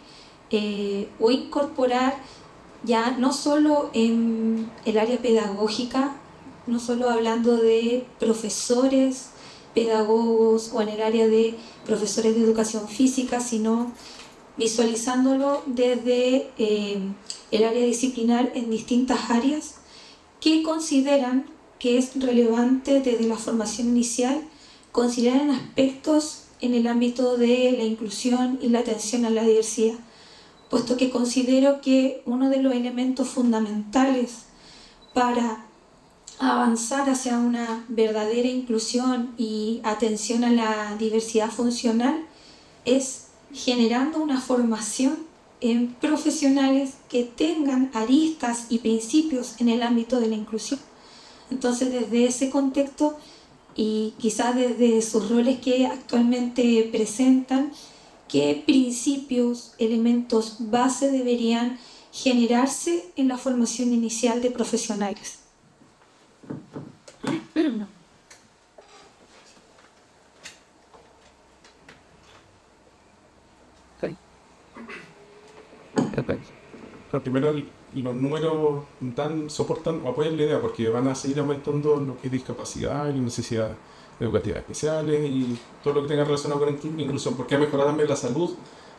o incorporar ya no solo en el área pedagógica, no solo hablando de profesores, pedagogos o en el área de profesores de educación física, sino visualizándolo desde el área disciplinar en distintas áreas que consideran que es relevante desde la formación inicial, consideran aspectos en el ámbito de la inclusión y la atención a la diversidad, puesto que considero que uno de los elementos fundamentales para avanzar hacia una verdadera inclusión y atención a la diversidad funcional es generando una formación en profesionales que tengan aristas y principios en el ámbito de la inclusión. Entonces, desde ese contexto y quizás desde sus roles que actualmente presentan, ¿qué principios, elementos base deberían generarse en la formación inicial de profesionales? Primero, los números soportan o apoyan la idea porque van a seguir aumentando lo que es discapacidad y necesidades educativas especiales y todo lo que tenga relacionado con inclusión, porque ha mejorado también la salud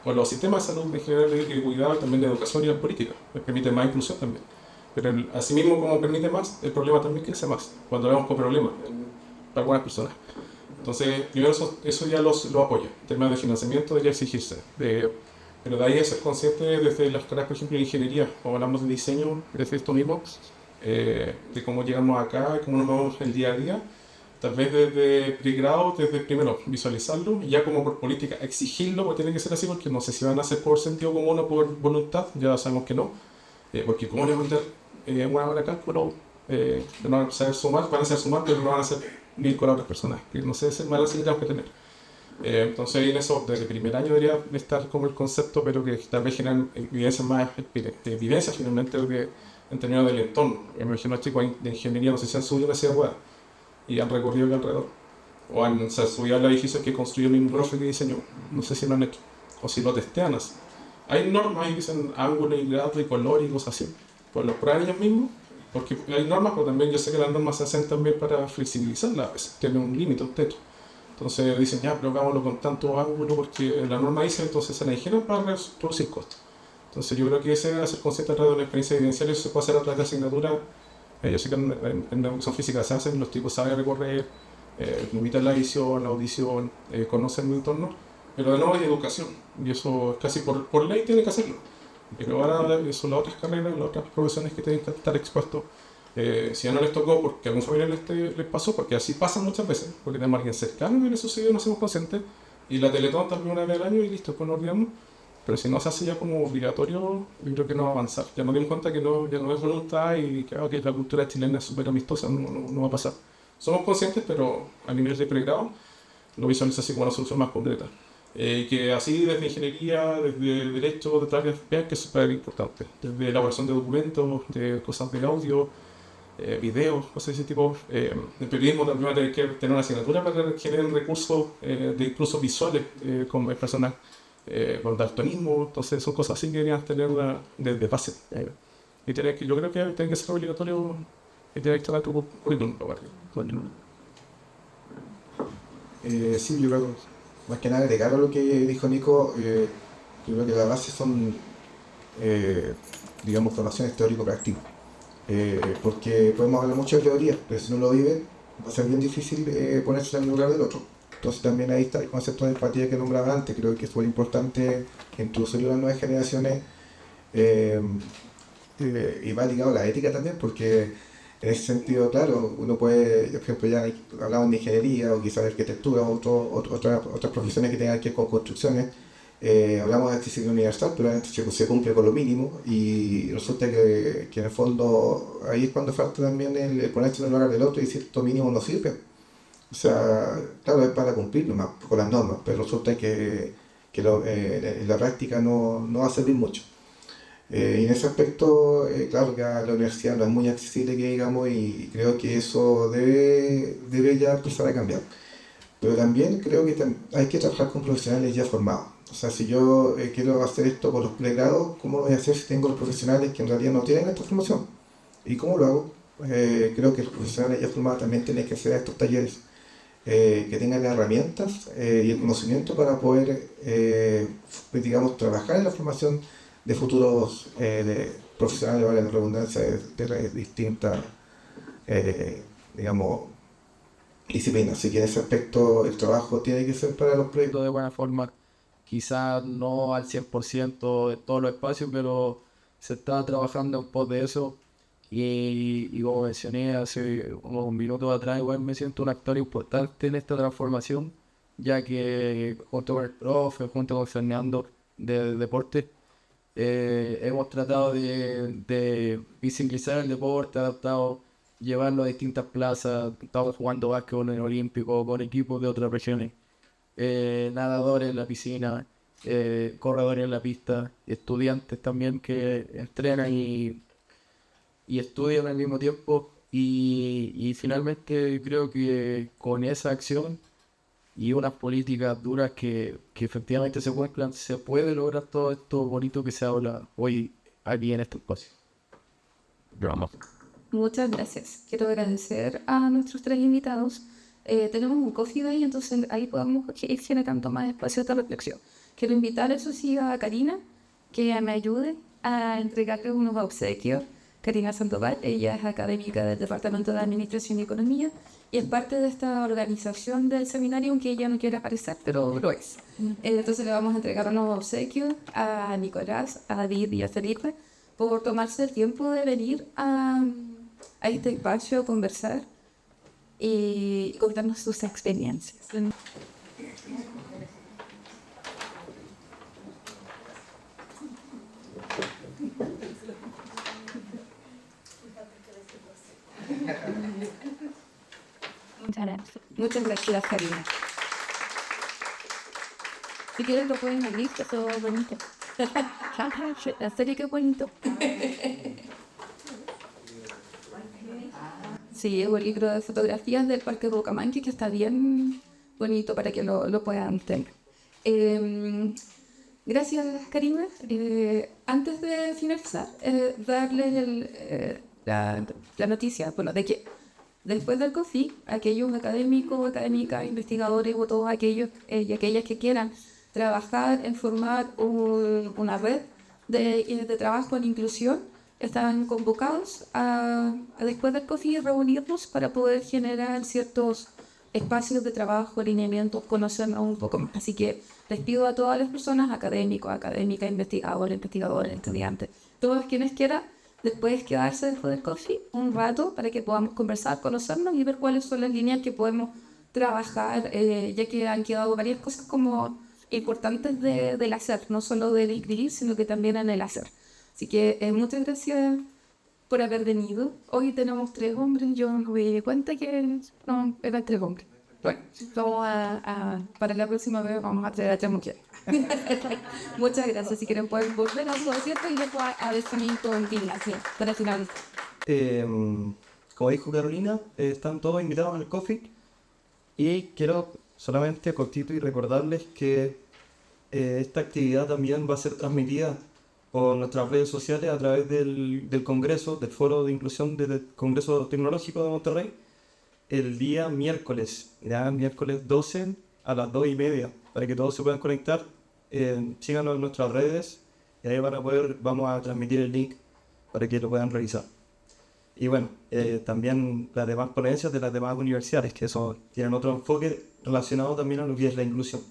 o los sistemas de salud en general de cuidado, también de educación y de política, permite más inclusión también. Pero asimismo, como permite más, el problema también crece más cuando vemos con problemas para algunas personas. Entonces, primero eso ya los apoya. El tema de financiamiento debería exigirse. Pero de ahí a ser consciente desde las carreras, por ejemplo, de ingeniería, o hablamos de diseño, desde esto mismo, de cómo llegamos acá, cómo nos movemos el día a día, tal vez desde pregrado, desde primero visualizarlo, y ya como por política exigirlo, porque tiene que ser así, porque no sé si van a hacer por sentido común o por voluntad, ya sabemos que no, porque cómo les voy a meter una hora acá, pero no van a saber sumar, van a saber sumar, pero no van a hacer bien con otras personas, que no sé, ese balance que tenemos que tener. Entonces en eso, desde el primer año debería estar como el concepto, pero que tal vez generan evidencias más, evidencias finalmente en términos del entorno. Me imagino a chicos de ingeniería, no sé si han subido a esa rueda y han recorrido el alrededor, o han subido al edificio que construyó el mismo profe que diseñó, no sé si lo han hecho, o si lo testean así. Hay normas que dicen ángulo y grado y color y cosas así, pues los prueban ellos mismos, porque hay normas, pero también yo sé que las normas se hacen también para flexibilizarlas, a veces tienen un límite, un techo. Entonces dicen, ya, pero hagámoslo con tanto ángulo porque la norma dice, entonces se la dijeron para reducir costos. Entonces yo creo que ese debe ser consciente a través de una experiencia evidencial y eso se puede hacer a través de asignatura. Yo sé que en educación física se hacen, los tipos saben recorrer, limitan la visión, la audición, conocen el entorno, pero de nuevo hay educación y eso casi por ley tiene que hacerlo. Pero ahora son las otras carreras, las otras profesiones que tienen que estar expuestos. Si ya no les tocó porque a algún familiar les pasó, porque así pasa muchas veces, porque tenemos a alguien cercano que le sucedió, no somos conscientes, y la Teletón también una vez al año y listo, pues nos olvidamos. Pero si no se hace ya como obligatorio, yo creo que no va a avanzar. Ya nos dimos cuenta que ya no es voluntad y que la cultura chilena es súper amistosa, no va a pasar. Somos conscientes, pero a nivel de pregrado lo visualizo así como una solución más completa. Que así desde ingeniería, desde derecho, de áreas vean que es súper importante. Desde elaboración de documentos, de cosas de audio, videos, cosas de ese tipo. El periodismo también va a tener que tener una asignatura para que generen recursos de incluso visuales con el personal, con daltonismo. Entonces son cosas así que deberían tener desde base. Y yo creo que tiene que ser obligatorio y tiene que estar a tu currículum. Sí, yo creo, más que nada agregar a lo que dijo Nico, yo creo que la base son, digamos, formaciones teórico-prácticas. Porque podemos hablar mucho de teoría, pero si no lo vive, va a ser bien difícil ponerse en el lugar del otro. Entonces también ahí está el concepto de empatía que nombraba antes, creo que es muy importante introducirlo a las nuevas generaciones y va ligado a la ética también, porque en ese sentido, claro, uno puede, por ejemplo, ya hablamos de ingeniería o quizás de arquitectura o otras profesiones que tengan que ver con construcciones. Hablamos de accesibilidad universal, pero se cumple con lo mínimo y resulta que en el fondo ahí es cuando falta también el ponerse en el lugar del otro y cierto mínimo no sirve. O sea, claro, es para cumplir nomás con las normas, pero resulta que en la práctica no va a servir mucho. Y en ese aspecto, claro que la universidad no es muy accesible, que digamos, y creo que eso debe ya empezar a cambiar. Pero también creo que hay que trabajar con profesionales ya formados. O sea, si yo quiero hacer esto con los pregrados, ¿cómo lo voy a hacer si tengo los profesionales que en realidad no tienen esta formación? ¿Y cómo lo hago? Creo que los profesionales ya formados también tienen que acceder a estos talleres, que tengan las herramientas y el conocimiento para poder, digamos, trabajar en la formación de futuros profesionales, vale la redundancia, de distintas, digamos, disciplinas. Así que en ese aspecto el trabajo tiene que ser para los proyectos de buena forma. Quizás no al 100% de todos los espacios, pero se está trabajando en pos de eso. Y como mencioné hace unos minutos atrás, igual me siento un actor importante en esta transformación, ya que junto con el profe, junto con Fernando de deporte, hemos tratado de visibilizar el deporte, adaptado, llevarlo a distintas plazas. Estamos jugando básquetbol en el olímpico con equipos de otras regiones, nadadores en la piscina, corredores en la pista, estudiantes también que entrenan y estudian al mismo tiempo. Y finalmente creo que con esa acción y unas políticas duras que efectivamente se cumplan, se puede lograr todo esto bonito que se habla hoy aquí en este espacio. Vamos. Muchas gracias. Quiero agradecer a nuestros 3 invitados. Tenemos un coffee day, entonces ahí podemos ir generando más espacio de reflexión. Quiero invitar, eso sí, a Karina, que me ayude a entregarle unos obsequios. Karina Sandoval, ella es académica del Departamento de Administración y Economía y es parte de esta organización del seminario, aunque ella no quiere aparecer, pero lo es. Entonces le vamos a entregar unos obsequios a Nicolás, a David y a Felipe por tomarse el tiempo de venir a este espacio a conversar y contarnos sus experiencias. Muchas gracias, Karina. Si quieres lo pueden abrir, que todo bonito. La serie que bonito. Sí, es un libro de fotografías del Parque Bucamanque que está bien bonito para que lo puedan tener. Gracias, Karina. Antes de finalizar, darles la noticia, bueno, de que después del COFI, aquellos académicos, académicas, investigadores o todos aquellos y aquellas que quieran trabajar en formar una red de trabajo en inclusión, están convocados a después del COFI reunirnos para poder generar ciertos espacios de trabajo, alineamientos, conocernos un poco más. Así que les pido a todas las personas, académicos, académicas, investigadores, estudiantes, todos quienes quieran, después quedarse después del coffee un rato para que podamos conversar, conocernos y ver cuáles son las líneas que podemos trabajar, ya que han quedado varias cosas como importantes del hacer, no solo del escribir, sino que también en el hacer. Así que muchas gracias por haber venido. Hoy tenemos 3 hombres, yo me di cuenta que no, eran 3 hombres. Bueno, para la próxima vez vamos a traer a 3 mujeres. Muchas gracias. Si quieren pueden volver a su asiento y después a definir con Ignacio para finalizar. Como dijo Carolina, están todos invitados al coffee y quiero solamente cortito y recordarles que esta actividad también va a ser transmitida por nuestras redes sociales a través del Congreso, del Foro de Inclusión del Congreso Tecnológico de Monterrey, el día miércoles 12 a las 2:30, para que todos se puedan conectar. Síganos en nuestras redes y ahí vamos a transmitir el link para que lo puedan revisar. Y bueno, también las demás ponencias de las demás universidades, que eso tienen otro enfoque relacionado también a lo que es la inclusión.